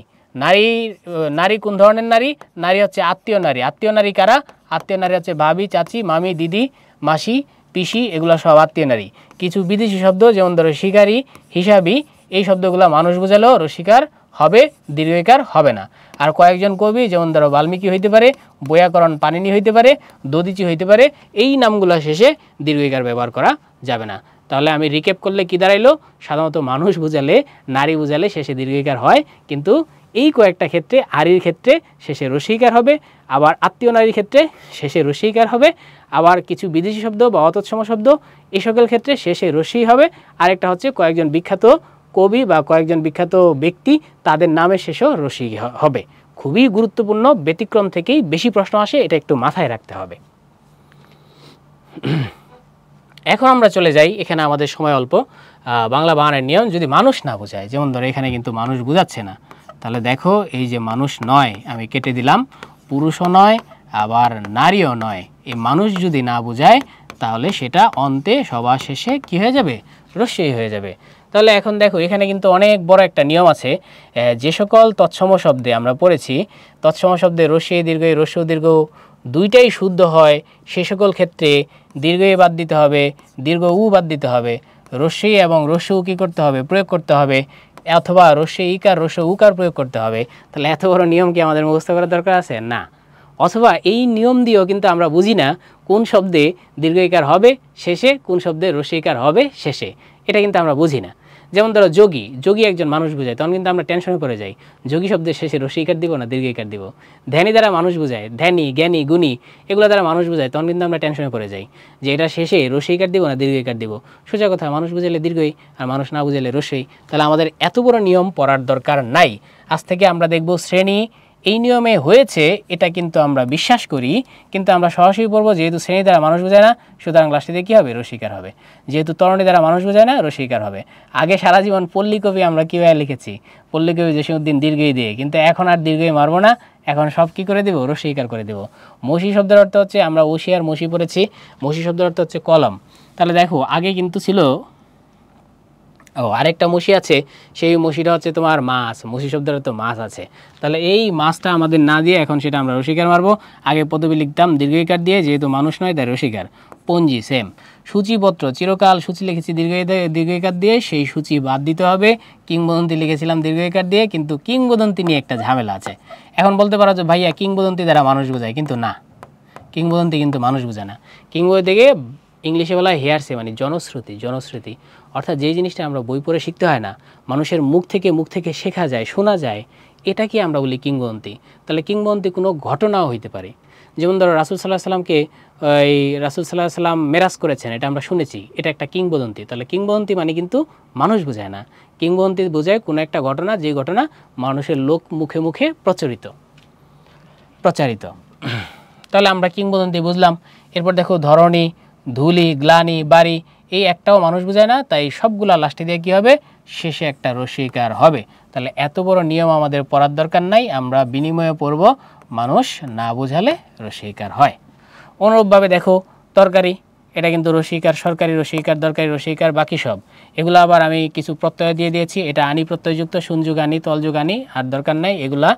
নারী কোন ধরনের নারী? নারী হচ্ছে আত্মীয় নারী। আত্মীয় নারী কারা? আত্মীয় নারী হচ্ছে ভাবি, চাচি, মামি, দিদি, মাসি, পিসি, এগুলো সব আত্মীয় নারী। কিছু বিদেশি শব্দ, যেমন ধরো শিকারী, হিসাবি, এই শব্দগুলো মানুষ বোঝালেও রসিকার হবে, দীর্ঘইকার হবে না। আর কয়েকজন কবি, যেমন ধরো বাল্মীকি হইতে পারে, বৈয়াকরণ পাণিনি হইতে পারে, দধিচি হইতে পারে, এই নামগুলো শেষে দীর্ঘইকার ব্যবহার করা যাবে না। তাহলে আমি রিক্যাপ করলে কি দাঁড়াইলো? সাধারণত মানুষ বোঝালে, নারী বোঝালে শেষে দীর্ঘইকার হয়, কিন্তু এই কয়েকটা ক্ষেত্রে, আরির ক্ষেত্রে শেষে রসিকার হবে, আবার আত্মীয় নারীর ক্ষেত্রে শেষে রসিকার হবে, আবার কিছু বিদেশি শব্দ বা অতৎসম শব্দ এই সকল ক্ষেত্রে শেষে রসি হবে। আরেকটা হচ্ছে কয়েকজন বিখ্যাত কবি বা কয়েকজন বিখ্যাত ব্যক্তি, তাদের নামের শেষেও রসি হবে। খুবই গুরুত্বপূর্ণ, ব্যতিক্রম থেকেই বেশি প্রশ্ন আসে, এটা একটু মাথায় রাখতে হবে। এখন আমরা চলে যাই, এখানে আমাদের সময় অল্প। বাংলা বানানের নিয়ম, যদি মানুষ না বোঝায়, যেমন ধরো এখানে কিন্তু মানুষ বোঝাচ্ছে না, তাহলে দেখো এই যে মানুষ নয় আমি কেটে দিলাম, পুরুষও নয় আবার নারীও নয়, এই মানুষ যদি না বোঝায় তাহলে সেটা অন্তে সবার শেষে কি হয়ে যাবে? রস্যই হয়ে যাবে। তাহলে এখন দেখো এখানে কিন্তু অনেক বড় একটা নিয়ম আছে। যে সকল তৎসম শব্দে আমরা পড়েছি, তৎসম শব্দে রস্যই দীর্ঘ, রস্য দীর্ঘ দুইটাই শুদ্ধ হয়, সে সকল ক্ষেত্রে দীর্ঘই বাদ দিতে হবে, দীর্ঘ উ বাদ দিতে হবে, রস্যই এবং রস্য উ কী করতে হবে? প্রয়োগ করতে হবে, অথবা রস্যই ইকার রস্য উকার প্রয়োগ করতে হবে। তাহলে এত বড় নিয়ম কি আমাদের মুখস্থ করার দরকার আছে? না। অথবা এই নিয়ম দিয়েও কিন্তু আমরা বুঝি না কোন শব্দে দীর্ঘইকার হবে শেষে, কোন শব্দে রস্যইকার হবে শেষে, এটা কিন্তু আমরা বুঝি না। যেমন ধরো যোগী, যোগী একজন মানুষ বোঝায়, তখন কিন্তু আমরা টেনশনে পড়ে যাই, যোগী শব্দের শেষে রস্যইকার দিব না দীর্ঘইকার দিব। ধ্যানী দ্বারা মানুষ বোঝায়, ধ্যানী, জ্ঞানী, গুণী, এগুলো দ্বারা মানুষ বোঝায়, তখন কিন্তু আমরা টেনশনে পড়ে যাই যে এটা শেষে রস্যইকার দিব না দীর্ঘইকার দিব। সোজা কথা, মানুষ বুঝাইলে দীর্ঘই আর মানুষ না বুঝাইলে রস্যই। তাহলে আমাদের এত বড় নিয়ম পড়ার দরকার নাই। আজ থেকে আমরা দেখব শ্রেণী এই নিয়মে হয়েছে, এটা কিন্তু আমরা বিশ্বাস করি, কিন্তু আমরা সরাসরি পড়বো যেহেতু শ্রেণী দ্বারা মানুষ বোঝায় না, সুতরাং লাস্টে দিয়ে কী হবে? রসিকার হবে। যেহেতু তরণী দ্বারা মানুষ বোঝায় না, রসিকার হবে। আগে সারা জীবন পল্লী কবি আমরা কীভাবে লিখেছি? পল্লী কবি জসীমউদ্দীন দীর্ঘই দিয়ে, কিন্তু এখন আর দীর্ঘই মারবো না, এখন সব কী করে দেবো? রসিকার করে দেবো। মসি শব্দের অর্থ হচ্ছে, আমরা ওসি আর মসি পড়েছি, মসি শব্দের অর্থ হচ্ছে কলম। তাহলে দেখো আগে কিন্তু ছিল, আরেকটা মসি আছে, সেই মসিটা হচ্ছে তোমার মাছ, মসি শব্দের তো মাছ আছে। তাহলে এই মাছটা আমাদের না দিয়ে এখন সেটা আমরা রসিকার মারবো। আগে পদবী লিখতাম দীর্ঘইকার দিয়ে, যেহেতু মানুষ নয় তাই রসিকার। পঞ্জি সেম। সূচিপত্র, চিরকাল সূচি লিখেছি দীর্ঘইকার দিয়ে, সেই সূচি বাদ দিতে হবে। কিংবদন্তি লিখেছিলাম দীর্ঘইকার দিয়ে, কিন্তু কিংবদন্তি নিয়ে একটা ঝামেলা আছে। এখন বলতে পারো যে ভাইয়া কিংবদন্তি দ্বারা মানুষ বোঝায়, কিন্তু না, কিংবদন্তি কিন্তু মানুষ বোঝায় না। কিংবদন্তি থেকে ইংলিশে বলা হয় হেয়ারসে, মানে জনশ্রুতি। জনশ্রুতি অর্থাৎ যেই জিনিসটা আমরা বই পড়ে শিখতে হয় না, মানুষের মুখ থেকে শেখা যায়, শোনা যায়, এটাকে আমরা বলি কিংবদন্তি। তাহলে কিংবদন্তি কোনো ঘটনাও হইতে পারে। যেমন ধরো রাসূল সাল্লাল্লাহু আলাইহি সাল্লামকে, রাসূল সাল্লাল্লাহু আলাইহি সাল্লাম মেরাজ করেছেন, এটা আমরা শুনেছি, এটা একটা কিংবদন্তি। তাহলে কিংবদন্তি মানে কিন্তু মানুষ বোঝায় না, কিংবদন্তি বোঝায় কোনো একটা ঘটনা, যে ঘটনা মানুষের লোক মুখে মুখে প্রচারিত। তাহলে আমরা কিংবদন্তি বুঝলাম। এরপর দেখো ধরণী, ধুলি, গ্লানি, বাড়ি, এই একটাও মানুষ বোঝায় না, তাই সবগুলা লাস্টে দিয়ে কী হবে? শেষে একটা রসিকার হবে। তাহলে এত বড় নিয়ম আমাদের পড়ার দরকার নাই, আমরা বিনিময়ে পড়ব মানুষ না বোঝালে রসিকার হয়। অনুরূপভাবে দেখো তরকারি, এটা কিন্তু রসিকার, সরকারি রসিকার, দরকারি রসিকার, বাকি সব এগুলো আবার আমি কিছু প্রত্যয় দিয়ে দিয়েছি। এটা আনি প্রত্যয়যুক্ত, শুনযুগ আনি, তলযুগ আনি, আর দরকার নাই, এগুলা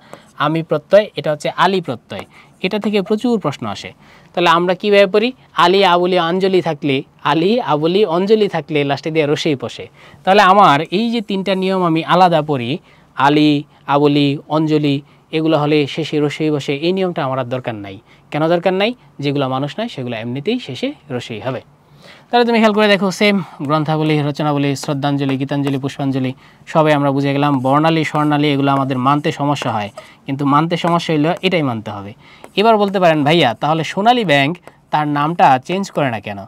আমি প্রত্যয়, এটা হচ্ছে আলি প্রত্যয়। এটা থেকে প্রচুর প্রশ্ন আসে। তাহলে আমরা কীভাবে পড়ি? আলি, আবুলি, অঞ্জলি থাকলে, আলি, আবুলি, অঞ্জলি থাকলে লাস্টে দিয়ে রসেই বসে। তাহলে আমার এই যে তিনটা নিয়ম আমি আলাদা পড়ি, আলি, আবুলি, অঞ্জলি, এগুলো হলে শেষে রসেই বসে, এই নিয়মটা আমার আর দরকার নাই। কেন দরকার নাই? যেগুলো মানুষ নয় সেগুলো এমনিতেই শেষে রসেই হবে। তাহলে তুমি খেয়াল করে দেখো, সেম গ্রন্থাবলী, রচনাবলী, শ্রদ্ধাঞ্জলি, গীতাঞ্জলি, পুষ্পাঞ্জলি সবাই আমরা বুঝে গেলাম। বর্ণালী, স্বর্ণালী এগুলো আমাদের মানতে সমস্যা হয়, কিন্তু মানতে সমস্যা হইলেও এটাই মানতে হবে। এবার বলতে পারেন ভাইয়া তাহলে সোনালী ব্যাংক তার নামটা চেঞ্জ করে না কেন?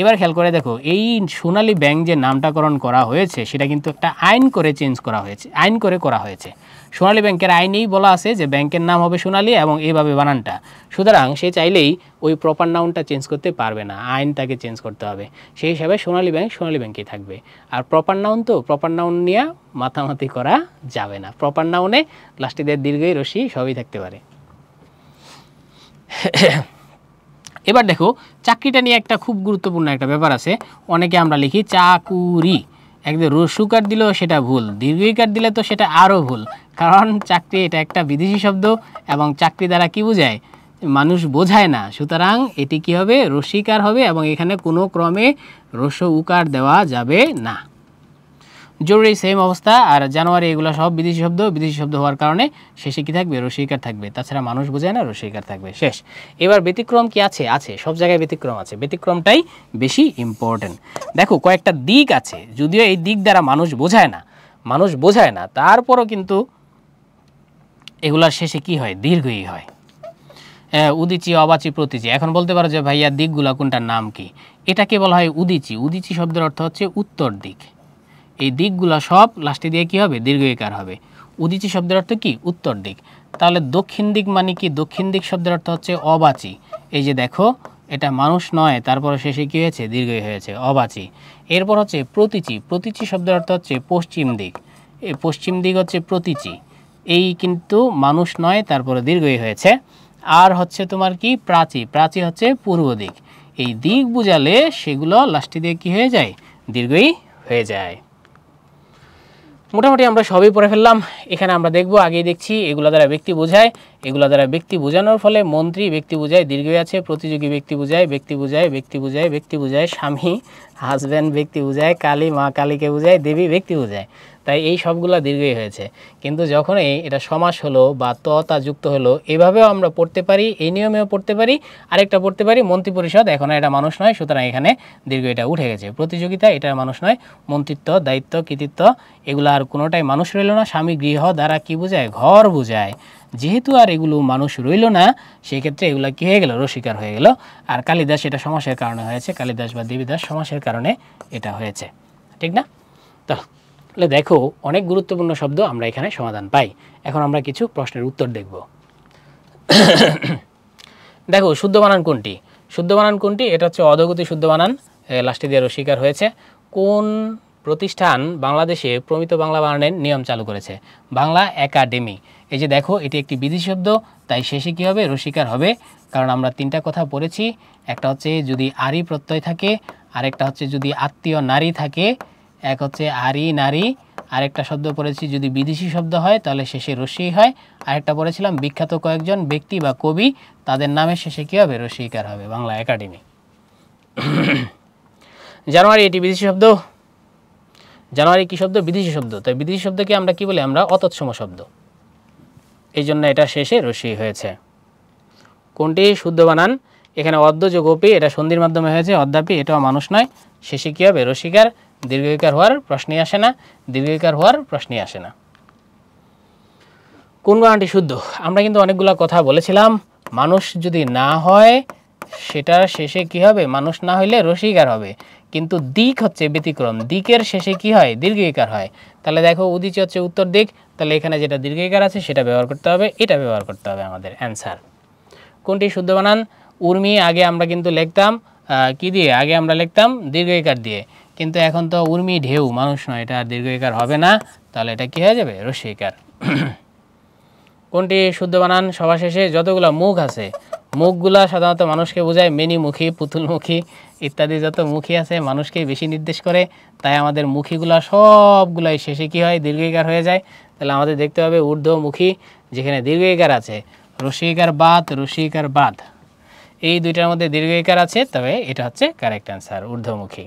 এবার খেয়াল করে দেখো, এই সোনালী ব্যাংক যে নামটাকরণ করা হয়েছে সেটা কিন্তু একটা আইন করে চেঞ্জ করা হয়েছে, আইন করে করা হয়েছে। সোনালী ব্যাংকের আইনেই বলা আছে যে ব্যাংকের নাম হবে সোনালী এবং এইভাবে বানানটা। সুতরাং সে চাইলেই ওই প্রপার নাউনটা চেঞ্জ করতে পারবে না, আইন তাকে চেঞ্জ করতে হবে। সেই হিসাবে সোনালী ব্যাংক সোনালী ব্যাংকেই থাকবে। আর প্রপার নাউন তো, প্রপার নাউন নিয়ে মাথামাতি করা যাবে না। প্রপার নাউনে লাস্টে দীর্ঘই রসি সবই থাকতে পারে। এবার দেখো চাকরিটা নিয়ে একটা খুব গুরুত্বপূর্ণ একটা ব্যাপার আছে। অনেকে আমরা লিখি চাকুরি, একদম রস্যুকার দিলেও সেটা ভুল, দীর্ঘইকার দিলে তো সেটা আরও ভুল। কারণ চাকরি এটা একটা বিদেশি শব্দ এবং চাকরি দ্বারা কি বোঝায়, মানুষ বোঝায় না। সুতরাং এটি কি হবে, রস্যিকার হবে এবং এখানে কোনো ক্রমে রস্য উকার দেওয়া যাবে না। জরুরি সেম অবস্থা। আর জানুয়ারি এগুলো সব বিদেশি শব্দ, বিদেশি শব্দ হওয়ার কারণে শেষে কি থাকবে, রস্যিকার থাকবে। তাছাড়া মানুষ বোঝায় না, রস্যিকার থাকবে, শেষ। এবার ব্যতিক্রম কি আছে? আছে, সব জায়গায় ব্যতিক্রম আছে। ব্যতিক্রমটাই বেশি ইম্পর্টেন্ট। দেখো কয়েকটা দিক আছে, যদিও এই দিক দ্বারা মানুষ বোঝায় না, মানুষ বোঝায় না, তারপরও কিন্তু এগুলার শেষে কি হয়, দীর্ঘই হয়। উদিচি, অবাচি, প্রতীচি। এখন বলতে পারো যে ভাইয়া দিকগুলা কোনটার নাম কি? এটাকে বলা হয় উদিচি। উদিচি শব্দের অর্থ হচ্ছে উত্তর দিক। এই দিকগুলো সব লাস্টে দিয়ে কি হবে, দীর্ঘইকার হবে। উদিচি শব্দের অর্থ কি, উত্তর দিক। তাহলে দক্ষিণ দিক মানে কি? দক্ষিণ দিক শব্দের অর্থ হচ্ছে অবাচি। এই যে দেখো এটা মানুষ নয়, তারপর শেষে কি হয়েছে, দীর্ঘই হয়েছে, অবাচি। এরপর হচ্ছে প্রতীচি। প্রতীচি শব্দের অর্থ হচ্ছে পশ্চিম দিক। এই পশ্চিম দিক হচ্ছে প্রতীচি। এই কিন্তু মানুষ নয়, তারপরে দীর্ঘই হয়েছে। আর হচ্ছে তোমার কি, প্রাচী। প্রাচী হচ্ছে পূর্ব দিক। এই দিক বুঝালে সেগুলো লাস্টে দিয়ে কি হয়ে যায়, দীর্ঘই হয়ে যায়। মোটামুটি আমরা সবই পড়ে ফেললাম। এখানে আমরা দেখব, আগেই দেখছি, এগুলো দ্বারা ব্যক্তি বোঝায়। এগুলো দ্বারা ব্যক্তি বোঝানোর ফলে মন্ত্রী ব্যক্তি বোঝায়, দীর্ঘই আছে। প্রতিযোগী ব্যক্তি বোঝায়, ব্যক্তি বোঝায়, ব্যক্তি বোঝায়, ব্যক্তি বোঝায়। স্বামী, হাজব্যান্ড ব্যক্তি বোঝায়। কালী, মা কালীকে বোঝায়। দেবী ব্যক্তি বোঝায়। তাই এই সবগুলো দীর্ঘই হয়েছে। কিন্তু যখনই এটা সমাস হলো বা তা যুক্ত হলো, এভাবেও আমরা পড়তে পারি, এই নিয়মেও পড়তে পারি। আরেকটা পড়তে পারি, মন্ত্রী পরিষদ, এখন এটা মানুষ নয়, সুতরাং এখানে দীর্ঘ এটা উঠে গেছে। প্রতিযোগিতা, এটা মানুষ নয়। মন্ত্রিত্ব, দায়িত্ব, কৃতিত্ব, এগুলো আর কোনোটাই মানুষ রইল না। স্বামী, গৃহ দ্বারা কি বোঝায়, ঘর বোঝায়। যেহেতু আর এগুলো মানুষ রইল না, সেই ক্ষেত্রে এগুলো কি হয়ে গেল, রসিকার হয়ে গেল। আর কালিদাস, এটা সমাসের কারণে হয়েছে। কালিদাস বা দেবীদাস সমাসের কারণে এটা হয়েছে, ঠিক না? তাহলে দেখো অনেক গুরুত্বপূর্ণ শব্দ আমরা এখানে সমাধান পাই। এখন আমরা কিছু প্রশ্নের উত্তর দেখব। দেখো শুদ্ধ বানান কোনটি? শুদ্ধ বানান কোনটি? এটা হচ্ছে অধোগতি শুদ্ধ বানান, লাস্টে দিয়ে রসিকার হয়েছে। কোন প্রতিষ্ঠান বাংলাদেশে প্রমিত বাংলা বানানের নিয়ম চালু করেছে? বাংলা একাডেমি। এই যে দেখো এটি একটি বিদেশি শব্দ, তাই শেষে কী হবে, রসিকার হবে। কারণ আমরা তিনটা কথা পড়েছি, একটা হচ্ছে যদি আরি প্রত্যয় থাকে, আরেকটা হচ্ছে যদি আত্মীয় নারী থাকে, এক হচ্ছে আরি নারী, আরেকটা শব্দ পড়েছি যদি বিদেশি শব্দ হয় তাহলে শেষে রস্যি হয়। আরেকটা পড়েছিলাম বিখ্যাত কয়েকজন ব্যক্তি বা কবি, তাদের নামের শেষে কী হবে, রস্যিকার হবে। বাংলা একাডেমি। জানুয়ারি, এটি বিদেশি শব্দ। জানুয়ারি কি শব্দ? বিদেশি শব্দ। তাই বিদেশি শব্দকে আমরা কি বলি, আমরা অতৎসম শব্দ, এই জন্য এটা শেষে রস্যি হয়েছে। কোনটি শুদ্ধ বানান? এখানে অদ্য যোগ অপি, এটা সন্ধির মাধ্যমে হয়েছে। অদ্যাপি, এটাও মানুষ নয়, শেষে কী হবে, রসিকার। দীর্ঘইকার হওয়ার প্রশ্নই আসে না, দীর্ঘইকার হওয়ার প্রশ্নই আসে না। কোন বানানটি শুদ্ধ? আমরা কিন্তু অনেকগুলো কথা বলেছিলাম। মানুষ যদি না হয় সেটার শেষে কি হবে, মানুষ না হইলে রসিকার হবে। কিন্তু দিক হচ্ছে ব্যতিক্রম, দিকের শেষে কি হয়, দীর্ঘইকার হয়। তাহলে দেখো উদিচি হচ্ছে উত্তর দিক, তাহলে এখানে যেটা দীর্ঘইকার আছে সেটা ব্যবহার করতে হবে, এটা ব্যবহার করতে হবে আমাদের অ্যান্সার। কোনটি শুদ্ধ বানান? উর্মি, আগে আমরা কিন্তু লিখতাম কি দিয়ে, আগে আমরা লিখতাম দীর্ঘইকার দিয়ে, কিন্তু এখন তো উর্মি ঢেউ, মানুষ নয়, এটা আর দীর্ঘইকার হবে না, তাহলে এটা কি হয়ে যাবে, রস্যইকার। কোনটি শুদ্ধ বানান? সবার শেষে যতগুলো মুখ আছে, মুখগুলা সাধারণত মানুষকে বোঝায়, মেনিমুখী, পুতুলমুখী ইত্যাদি যত মুখী আছে মানুষকেই বেশি নির্দেশ করে। তাই আমাদের মুখীগুলা সবগুলাই শেষে কি হয়, দীর্ঘইকার হয়ে যায়। তাহলে আমাদের দেখতে হবে ঊর্ধ্বমুখী, যেখানে দীর্ঘইকার আছে, রস্যইকার বাদ, রস্যইকার বাদ, এই দুইটার মধ্যে দীর্ঘইকার আছে, তবে এটা হচ্ছে কারেক্ট অ্যান্সার, ঊর্ধ্বমুখী।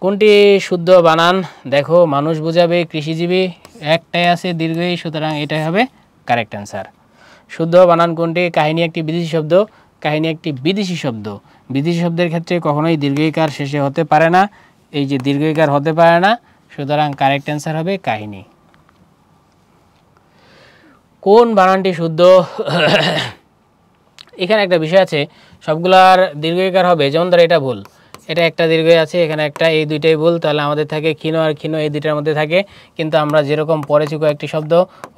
কোনটি শুদ্ধ বানান? দেখো মানুষ বোঝাবে, কৃষিজীবী, একটাই আছে দীর্ঘই, সুতরাং এটাই হবে কারেক্ট অ্যান্সার। শুদ্ধ বানান কোনটি? কাহিনী একটি বিদেশি শব্দ। কাহিনী একটি বিদেশি শব্দ, বিদেশি শব্দের ক্ষেত্রে কখনোই দীর্ঘইকার শেষে হতে পারে না, এই যে দীর্ঘইকার হতে পারে না, সুতরাং কারেক্ট অ্যান্সার হবে কাহিনী। কোন বানানটি শুদ্ধ? এখানে একটা বিষয় আছে, সবগুলার দীর্ঘইকার হবে, যেমন ধরো এটা ভুল, এটা একটা দীর্ঘই আছে, এখানে একটা, এই দুইটাই ভুল, তাহলে আমাদের থাকে ক্ষীণ আর ক্ষীণ, এই দুইটার মধ্যে থাকে। কিন্তু আমরা যেরকম পড়েছি কয়েকটি শব্দ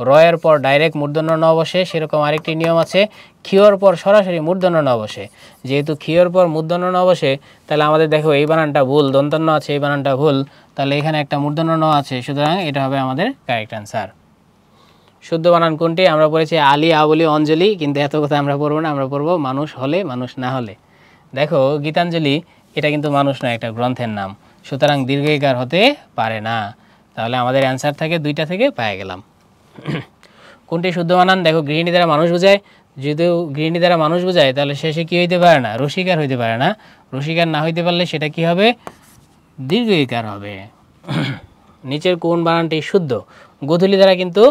রয়ের পর ডাইরেক্ট মূর্ধন্য ন বসে, সেরকম আরেকটি নিয়ম আছে ক্ষীয়র পর সরাসরি মূর্ধন্য ন বসে। যেহেতু ক্ষীয়র পর মূর্ধন্য ন বসে, তাহলে আমাদের দেখো এই বানানটা ভুল, দন্তান্ন আছে, এই বানানটা ভুল, তাহলে এখানে একটা মূর্ধন্য ন আছে, সুতরাং এটা হবে আমাদের কারেক্ট অ্যান্সার। শুদ্ধ বানান কোনটি? আমরা পড়েছি আলী, আবলি, অঞ্জলি, কিন্তু এত কথা আমরা পড়বো না, আমরা পড়বো মানুষ হলে মানুষ না হলে। দেখো গীতাঞ্জলি এটা কিন্তু মানুষ নয়, একটা গ্রন্থের নাম, সুতরাং দীর্ঘইকার হতে পারে না। তাহলে আমাদের অ্যান্সার থাকে দুইটা থেকে পেয়ে গেলাম। কোনটি শুদ্ধ বানান? দেখো গৃহিণী দ্বারা মানুষ বোঝায়, যেহেতু গৃহিণী দ্বারা মানুষ বোঝায় তাহলে শেষে কি হইতে পারে না? রসিকার হইতে পারে না। রসিকার না হইতে পারলে সেটা কি হবে? দীর্ঘইকার হবে। নিচের কোন বানানটি শুদ্ধ? গোধূলি দ্বারা কিন্তু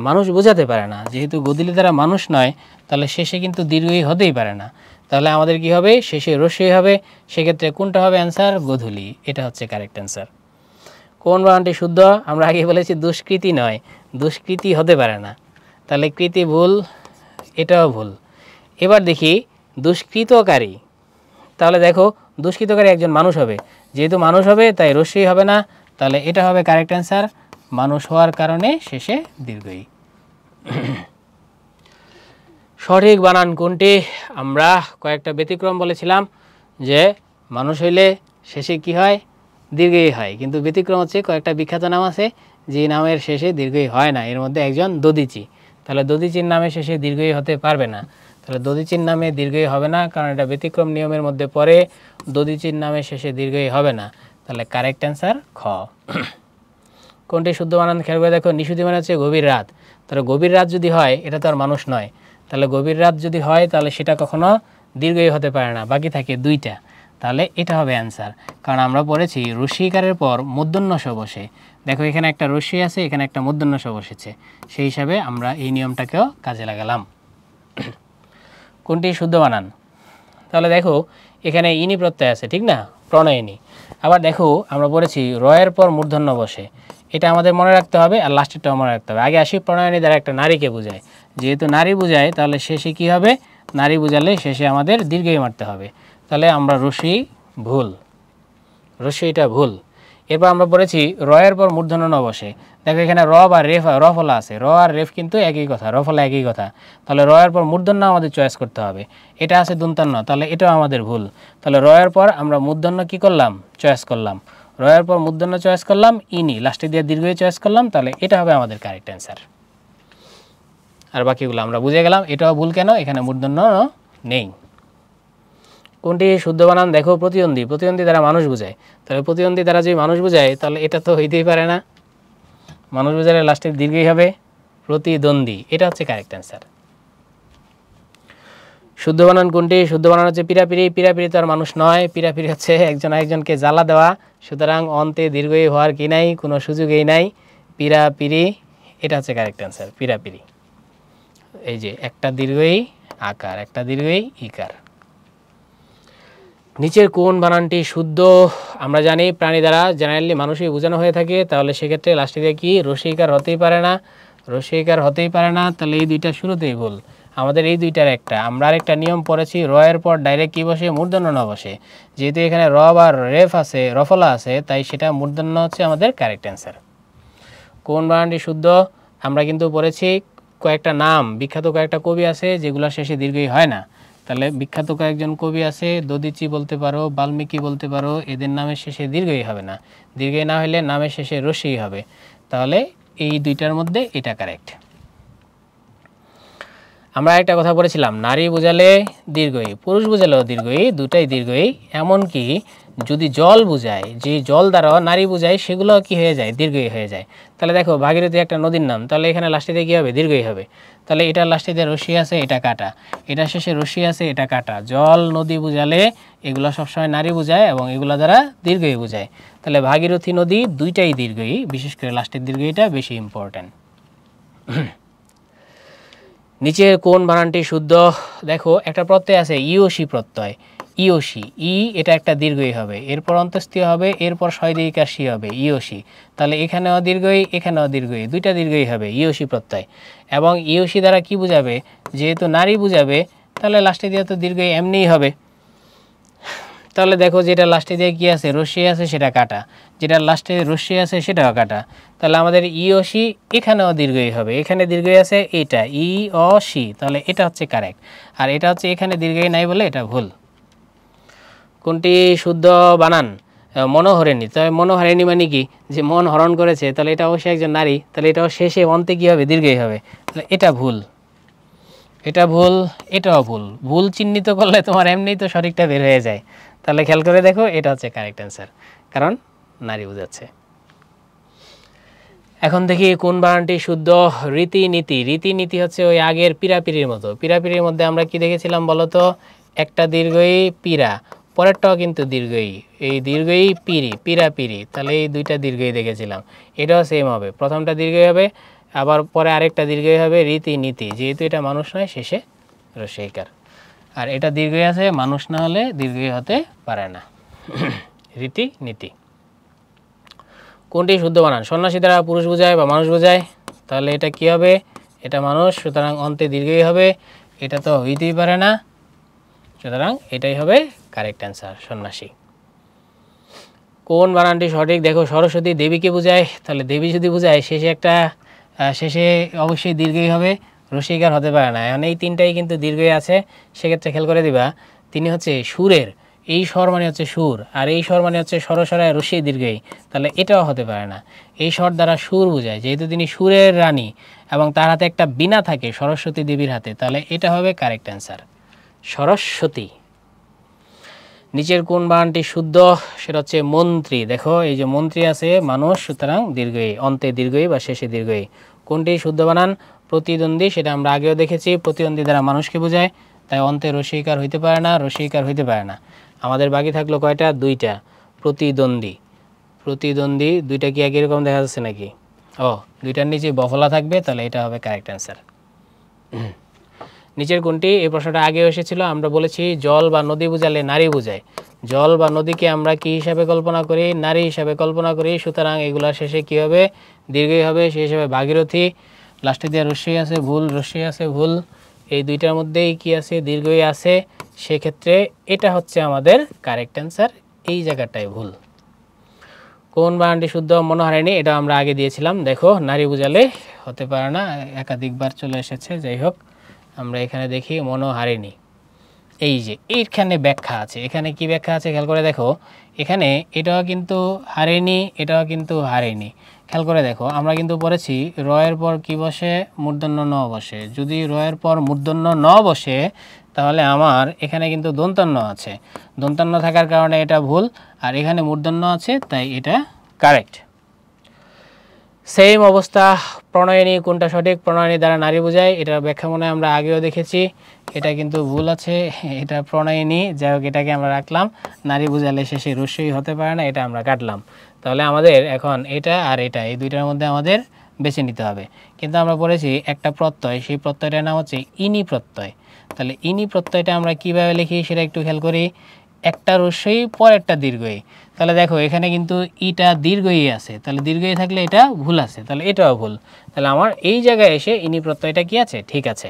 মানুষ বোঝাতে পারে না, যেহেতু গোধূলি দ্বারা মানুষ নয় তাহলে শেষে কিন্তু দীর্ঘই হতেই পারে না, তাহলে আমাদের কি হবে? শেষে রস্যই হবে। সেক্ষেত্রে কোনটা হবে অ্যান্সার? গোধূলি, এটা হচ্ছে কারেক্ট অ্যান্সার। কোন বানানটি শুদ্ধ? আমরা আগে বলেছি দুষ্কৃতি নয়, দুষ্কৃতি হতে পারে না, তাহলে কৃতি ভুল, এটাও ভুল। এবার দেখি দুষ্কৃতকারী, তাহলে দেখো দুষ্কৃতকারী একজন মানুষ হবে, যেহেতু মানুষ হবে তাই রস্যই হবে না, তাহলে এটা হবে কারেক্ট অ্যান্সার। মানুষ হওয়ার কারণে শেষে দীর্ঘই। সঠিক বানান কোনটি? আমরা কয়েকটা ব্যতিক্রম বলেছিলাম যে মানুষ হইলে শেষে কি হয়? দীর্ঘই হয়, কিন্তু ব্যতিক্রম হচ্ছে কয়েকটা বিখ্যাত নাম আছে যে নামের শেষে দীর্ঘই হয় না, এর মধ্যে একজন দধিচি। তাহলে দধিচির নামে শেষে দীর্ঘই হতে পারবে না, তাহলে দধিচির নামে দীর্ঘই হবে না, কারণ এটা ব্যতিক্রম নিয়মের মধ্যে পড়ে। দধিচির নামে শেষে দীর্ঘই হবে না, তাহলে কারেক্ট অ্যান্সার খ। কোনটি শুদ্ধ বানান খেয়াল করে দেখো। নিশুতি মানে হচ্ছে গভীর রাত, তাহলে গভীর রাত যদি হয় এটা তো আর মানুষ নয়, তাহলে গভীর রাত যদি হয় তাহলে সেটা কখনো দীর্ঘই হতে পারে না, বাকি থাকে দুইটা, তাহলে এটা হবে অ্যান্সার। কারণ আমরা পড়েছি রস্যইকারের পর মূর্ধন্য ষ বসে। দেখো এখানে একটা রস্যই আছে, এখানে একটা মূর্ধন্য ষ বসেছে, সেই হিসাবে আমরা এই নিয়মটাকেও কাজে লাগালাম। কোনটি শুদ্ধ বানান? তাহলে দেখো এখানে ইনি প্রত্যয় আছে, ঠিক না, প্রণয়িনী। আবার দেখো আমরা পড়েছি রয়ের পর মূর্ধন্য বসে, এটা আমাদের মনে রাখতে হবে, আর লাস্টেরটাও মনে রাখতে হবে। আগে আসি প্রণয়িনী দ্বারা একটা নারীকে বোঝায়, যেহেতু নারী বোঝায় তাহলে শেষে কি হবে? নারী বোঝালে শেষে আমাদের দীর্ঘই মারতে হবে, তাহলে আমরা রস্যই ভুল, রস্যইটা ভুল। এরপর আমরা পড়েছি রয়ের পর মূর্ধন্য ন বসে। দেখো এখানে র বা রেফ, রফলা আছে, র আর রেফ কিন্তু একই কথা, রফলা একই কথা, তাহলে রয়ের পর মূর্ধন্য আমাদের চয়েস করতে হবে। এটা আছে দন্তান্ন, তাহলে এটাও আমাদের ভুল, তাহলে রয়ের পর আমরা মূর্ধন্য কি করলাম? চয়েস করলাম। রয়ের পর মূর্ধন্য চয়েস করলাম, ইনি লাস্টে দিয়ে দীর্ঘই চয়েস করলাম, তাহলে এটা হবে আমাদের কারেক্ট অ্যান্সার। আর বাকিগুলো আমরা বুঝে গেলাম। এটাও ভুল কেন? এখানে মূর্ধন্য নেই। কোনটি শুদ্ধ বানান? দেখো প্রতিদ্বন্দ্বী, প্রতিদ্বন্দ্বী দ্বারা মানুষ বোঝায়, তাহলে প্রতিদ্বন্দ্বী দ্বারা যদি মানুষ বোঝায় তাহলে এটা তো হইতেই পারে না, মানুষ বোঝালে লাস্টে দীর্ঘই হবে, প্রতিদ্বন্দ্বী, এটা হচ্ছে কারেক্ট অ্যান্সার। শুদ্ধ বানান কোনটি? শুদ্ধ বানান হচ্ছে পিরাপিরি, পিরাপিরি তো আর মানুষ নয়, পিরাপিরি হচ্ছে একজন আরেকজনকে জ্বালা দেওয়া, সুতরাং অন্তে দীর্ঘই হওয়ার কি নাই, কোনো সুযোগই নাই, পিরাপিরি, এটা হচ্ছে কারেক্ট অ্যান্সার, পিরাপিরি। এই যে একটা দীর্ঘই আকার, একটা দীর্ঘই ইকার। নিচের কোন বানানটি শুদ্ধ? আমরা জানি প্রাণী দ্বারা জেনারেলি মানুষই বোঝানো হয়ে থাকে, তাহলে সেক্ষেত্রে লাস্টে দিয়ে কি? রস্যইকার হতেই পারে না, রস্যইকার হতেই পারে না, তাহলে এই দুইটা শুরুতেই ভুল। আমাদের এই দুইটার একটা, আমরা আরেকটা নিয়ম পড়েছি, রয়ের পর ডাইরেক্ট কি বসে? মূর্ধন্য ন বসে, যেহেতু এখানে র বা রেফ আছে, রফলা আছে, তাই সেটা মূর্ধন্য হচ্ছে আমাদের কারেক্ট অ্যান্সার। কোন বানানটি শুদ্ধ? আমরা কিন্তু পড়েছি কয়েকটা নাম, বিখ্যাত কয়েকটা কবি আছে যেগুলো শেষে দীর্ঘই হয় না, তাহলে বিখ্যাত কয়েকজন কবি আছে, দধিচি বলতে পারো, বাল্মীকি বলতে পারো, এদের নামের শেষে দীর্ঘই হবে না, দীর্ঘই না হলে নামের শেষে রস্যই হবে, তাহলে এই দুইটার মধ্যে এটা কারেক্ট। আমরা একটা কথা বলেছিলাম, নারী বোঝালে দীর্ঘই, পুরুষ বোঝালেও দীর্ঘই, দুটাই দীর্ঘই। এমনকি যদি জল বোঝায়, যে জল দ্বারা নারী বোঝায়, সেগুলো কি হয়ে যায়? দীর্ঘই হয়ে যায়। তাহলে দেখো ভাগীরথী একটা নদীর নাম, তাহলে এখানে লাস্টে দিয়ে কী হবে? দীর্ঘই হবে, তাহলে এটা লাস্টে দিয়ে রস্যি আছে, এটা কাটা, এটা শেষে রস্যি আছে, এটা কাটা। জল নদী বোঝালে এগুলো সবসময় নারী বোঝায় এবং এগুলো দ্বারা দীর্ঘই বোঝায়, তাহলে ভাগীরথী নদী দুইটাই দীর্ঘই, বিশেষ করে লাস্টের দীর্ঘইটা বেশি ইম্পর্ট্যান্ট। নিচের কোন বানানটি শুদ্ধ? দেখো একটা প্রত্যয় আছে ইয়সি প্রত্যয়, ইয়সি, ই এটা একটা দীর্ঘই হবে, এরপর অন্তস্থীয় হবে, এরপর শয়দিকার সি হবে, ইয়সি, তাহলে এখানেও দীর্ঘই, এখানেও দীর্ঘই, দুইটা দীর্ঘই হবে, ইয়সি প্রত্যয়। এবং ইয়সি দ্বারা কি বুঝাবে? যেহেতু নারী বুঝাবে, তাহলে লাস্টে দিয়ে তো দীর্ঘই এমনিই হবে। তাহলে দেখো যেটা লাস্টে দিয়ে কী আছে? রস্যি আছে, সেটা কাটা, যেটা লাস্টে রস্যি আছে সেটাও কাটা, তাহলে আমাদের ই ও সি এখানেও দীর্ঘই হবে, এখানে দীর্ঘই আছে এইটা ই অ সি, তাহলে এটা হচ্ছে কারেক্ট, আর এটা হচ্ছে এখানে দীর্ঘই নাই বলে এটা ভুল। কোনটি শুদ্ধ বানান? মনোহরিণী, তবে মনোহরিণী মানে কি, যে মন হরণ করেছে, তাহলে এটা অবশ্যই একজন নারী, তাহলে এটাও শেষে অন্তে কী হবে, দীর্ঘই হবে। তাহলে এটা ভুল, এটা ভুল, এটাও ভুল। ভুল চিহ্নিত করলে তোমার এমনিই তো সঠিকটা বের হয়ে যায়। তাহলে খেয়াল করে দেখো, এটা হচ্ছে কারেক্ট অ্যান্সার, কারণ নারী বোঝাচ্ছে। এখন দেখি কোন বানানটি শুদ্ধ। রীতিনীতি, রীতিনীতি হচ্ছে ওই আগের পিরাপিরির মতো। পিরাপিরির মধ্যে আমরা কি দেখেছিলাম বলো তো, একটা দীর্ঘই পিরা, পরেরটাও কিন্তু দীর্ঘই, এই দীর্ঘই পিরি, পিরাপিরি, তাহলে এই দুইটা দীর্ঘই দেখেছিলাম। এটাও সেম হবে, প্রথমটা দীর্ঘই হবে, আবার পরে আরেকটা দীর্ঘই হবে, রীতিনীতি। যেহেতু এটা মানুষ নয়, শেষে রস্যইকার। আর এটা দীর্ঘই আছে, মানুষ না হলে দীর্ঘই হতে পারে না। রীতিনীতি কোনটি শুদ্ধ বানান? সন্ন্যাসী দ্বারা পুরুষ বোঝায় বা মানুষ বোঝায়, তাহলে এটা কি হবে, এটা মানুষ, সুতরাং অন্তে দীর্ঘই হবে, এটা তো হইতেই পারে না, সুতরাং এটাই হবে কারেক্ট অ্যান্সার, সন্ন্যাসী। কোন বানানটি সঠিক? দেখো, সরস্বতী দেবীকে বোঝায়, তাহলে দেবী যদি বোঝায় শেষে একটা, শেষে অবশ্যই দীর্ঘই হবে, রসিকার হতে পারে না। এখন এই তিনটাই কিন্তু দীর্ঘই আছে, সেক্ষেত্রে খেয়াল করে দিবা, তিনি হচ্ছে সুরের, এই স্বর মানে হচ্ছে সুর, আর এই স্বর মানে হচ্ছে সরসরায় রসি দীর্ঘই, তাহলে এটাও হতে পারে না। এই স্বর দ্বারা সুর বোঝায়, যেহেতু তিনি সুরের রানী এবং তার হাতে একটা বীণা থাকে সরস্বতী দেবীর হাতে, তাহলে এটা হবে কারেক্ট অ্যান্সার, সরস্বতী। নিচের কোন বানানটি শুদ্ধ? সেটা হচ্ছে মন্ত্রী। দেখো, এই যে মন্ত্রী আছে, মানুষ, সুতরাং দীর্ঘই, অন্তে দীর্ঘই বা শেষে দীর্ঘই। কোনটি শুদ্ধ বানান? প্রতিদ্বন্দ্বী, সেটা আমরা আগেও দেখেছি, প্রতিদ্বন্দ্বী দ্বারা মানুষকে বোঝায়, তাই অন্তে রসিকার হইতে পারে না, রসিকার হইতে পারে না। আমাদের বাকি থাকলো কয়টা? দুইটা। প্রতিদ্বন্দ্বী, প্রতিদ্বন্দ্বী দুইটা কি একই রকম দেখা যাচ্ছে নাকি? ও, দুইটার নিচে বফলা থাকবে, তাহলে এটা হবে কারেক্ট অ্যান্সার। নিচের কোনটি? এই প্রশ্নটা আগেও এসেছিল, আমরা বলেছি জল বা নদী বুঝালে নারী বোঝায়। জল বা নদীকে আমরা কি হিসাবে কল্পনা করি? নারী হিসাবে কল্পনা করি, সুতরাং এগুলার শেষে কি হবে? দীর্ঘই হবে, সেই হিসাবে ভাগীরথী। লাস্টে দিয়ে রস্যই আছে, ভুল, রস্যই আছে, ভুল। এই দুইটার মধ্যেই কি আছে? দীর্ঘই আছে, সেক্ষেত্রে এটা হচ্ছে আমাদের কারেক্ট অ্যান্সার, এই জায়গাটাই ভুল। কোন বানানটি শুদ্ধ? মনোহারিণী, এটা আমরা আগে দিয়েছিলাম। দেখো, নারী বুঝালে হতে পারে না, একাধিকবার চলে এসেছে, যাই হোক আমরা এখানে দেখি মনোহারিণী। এই যে এইখানে ব্যাখ্যা আছে, এখানে কি ব্যাখ্যা আছে খেয়াল করে দেখো, এখানে এটাও কিন্তু হারিণী, এটাও কিন্তু হারিণী। খেয়াল করে দেখো, আমরা কিন্তু পড়েছি রয়ের পর কি বসে? মূর্ধন্য ন বসে। যদি রয়ের পর মূর্ধন্য ন বসে, তাহলে আমার এখানে কিন্তু দন্তান্ন আছে, দন্তান্ন থাকার কারণে এটা ভুল, আর এখানে মূর্ধন্য আছে, তাই এটা কারেক্ট। সেম অবস্থা, প্রণয়িনী কোনটা সঠিক? প্রণয়িনী দ্বারা নারী বোঝায়, এটার ব্যাখ্যা মনে হয় আমরা আগেও দেখেছি, এটা কিন্তু ভুল আছে, এটা প্রণয়িনী, যাই হোক এটাকে আমরা রাখলাম। নারী বোঝালে শেষে রস্যই হতে পারে না, এটা আমরা কাটলাম। তাহলে আমাদের এখন এটা আর এটা, এই দুইটার মধ্যে আমাদের বেছে নিতে হবে। কিন্তু আমরা বলেছি একটা প্রত্যয়, সেই প্রত্যয়টার নাম হচ্ছে ইনি প্রত্যয়। তাহলে ইনি প্রত্যয়টা আমরা কিভাবে লিখি সেটা একটু খেয়াল করি। একটা রস্যই, পরেরটা দীর্ঘই। তাহলে দেখো, এখানে কিন্তু ইটা দীর্ঘই আছে, তাহলে দীর্ঘই থাকলে এটা ভুল আছে, তাহলে এটাও ভুল। তাহলে আমার এই জায়গায় এসে ইনি প্রত্যয়টা কি আছে? ঠিক আছে।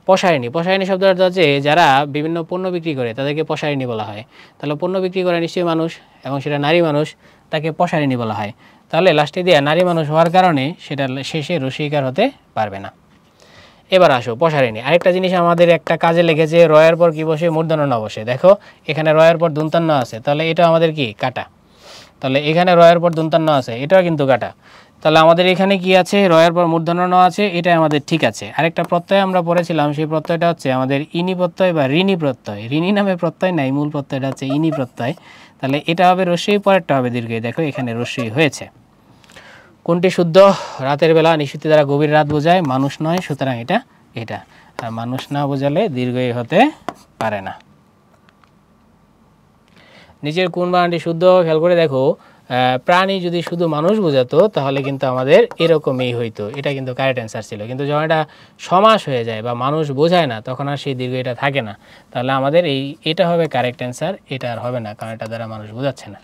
পশারিণী, পশারিণী শব্দটা হচ্ছে যারা বিভিন্ন পণ্য বিক্রি করে তাদেরকে পশারিণী বলা হয়। তাহলে পণ্য বিক্রি করে নিশ্চয়ই মানুষ, এবং সেটা নারী মানুষ, তাকে পশারিণী বলা হয়। তাহলে লাস্টে দিয়ে নারী মানুষ হওয়ার কারণে সেটা শেষে রসিকার হতে পারবে না। এবার আসো পশারিণী। আরেকটা জিনিস আমাদের একটা কাজে লেগেছে, রয়ের পর কি বসে? মূর্ধন্য ন বসে। দেখো, এখানে রয়ের পর দন্তান্ন আছে, তাহলে এটা আমাদের কি? কাটা। তাহলে এখানে রয়ের পর দন্তান্ন আছে, এটাও কিন্তু কাটা। তাহলে আমাদের এখানে কি আছে? রয়ের পর মূর্ধন্য ন আছে, এটা আমাদের ঠিক আছে। আরেকটা প্রত্যয় আমরা পড়েছিলাম, সেই প্রত্যয়টা হচ্ছে আমাদের ইনি প্রত্যয় বা ঋণী প্রত্যয়। ঋণী নামে প্রত্যয় নাই, মূল প্রত্যয়টা হচ্ছে ইনি প্রত্যয়। তাহলে এটা হবে রস্যই, পরেরটা হবে দীর্ঘই। দেখো, এখানে রস্যই হয়েছে। কোনটি শুদ্ধ? রাতের বেলা নিশুতি দ্বারা গভীর রাত বোঝায়, মানুষ নয়, সুতরাং এটা এটা। আর মানুষ না বোঝালে দীর্ঘই হতে পারে না। নিচের কোন বানানটি শুদ্ধ? খেয়াল করে দেখো, প্রাণী যদি শুধু মানুষ বোঝাতো তাহলে কিন্তু আমাদের এরকমই হইতো, এটা কিন্তু কারেক্ট অ্যান্সার ছিল। কিন্তু যখন এটা সমাস হয়ে যায় বা মানুষ বোঝায় না, তখন আর সেই দীর্ঘ এটা থাকে না। তাহলে আমাদের এটা হবে কারেক্ট অ্যান্সার, এটা আর হবে না, কারণ এটা দ্বারা মানুষ বোঝাচ্ছে না।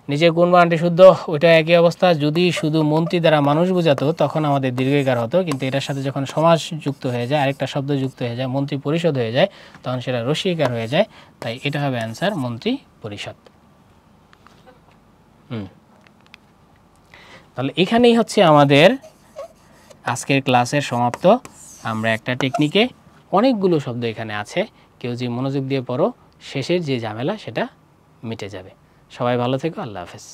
নিচের কোন বানানটি শুদ্ধ? ওইটা একই অবস্থা, যদি শুধু মন্ত্রী দ্বারা মানুষ বোঝাতো তখন আমাদের দীর্ঘইকার হতো, কিন্তু এটার সাথে যখন সমাস যুক্ত হয়ে যায়, আরেকটা শব্দ যুক্ত হয়ে যায়, মন্ত্রী পরিষদ হয়ে যায়, তখন সেটা রস্যইকার হয়ে যায়, তাই এটা হবে অ্যান্সার, মন্ত্রী পরিষদ। তাহলে এখানেই হচ্ছে আমাদের আজকের ক্লাসের সমাপ্ত। আমরা একটা টেকনিকে অনেকগুলো শব্দ এখানে আছে, কেউ যে মনোযোগ দিয়ে পড়ো, শেষের যে ঝামেলা সেটা মিটে যাবে। সবাই ভালো থেকো, আল্লাহ হাফেজ।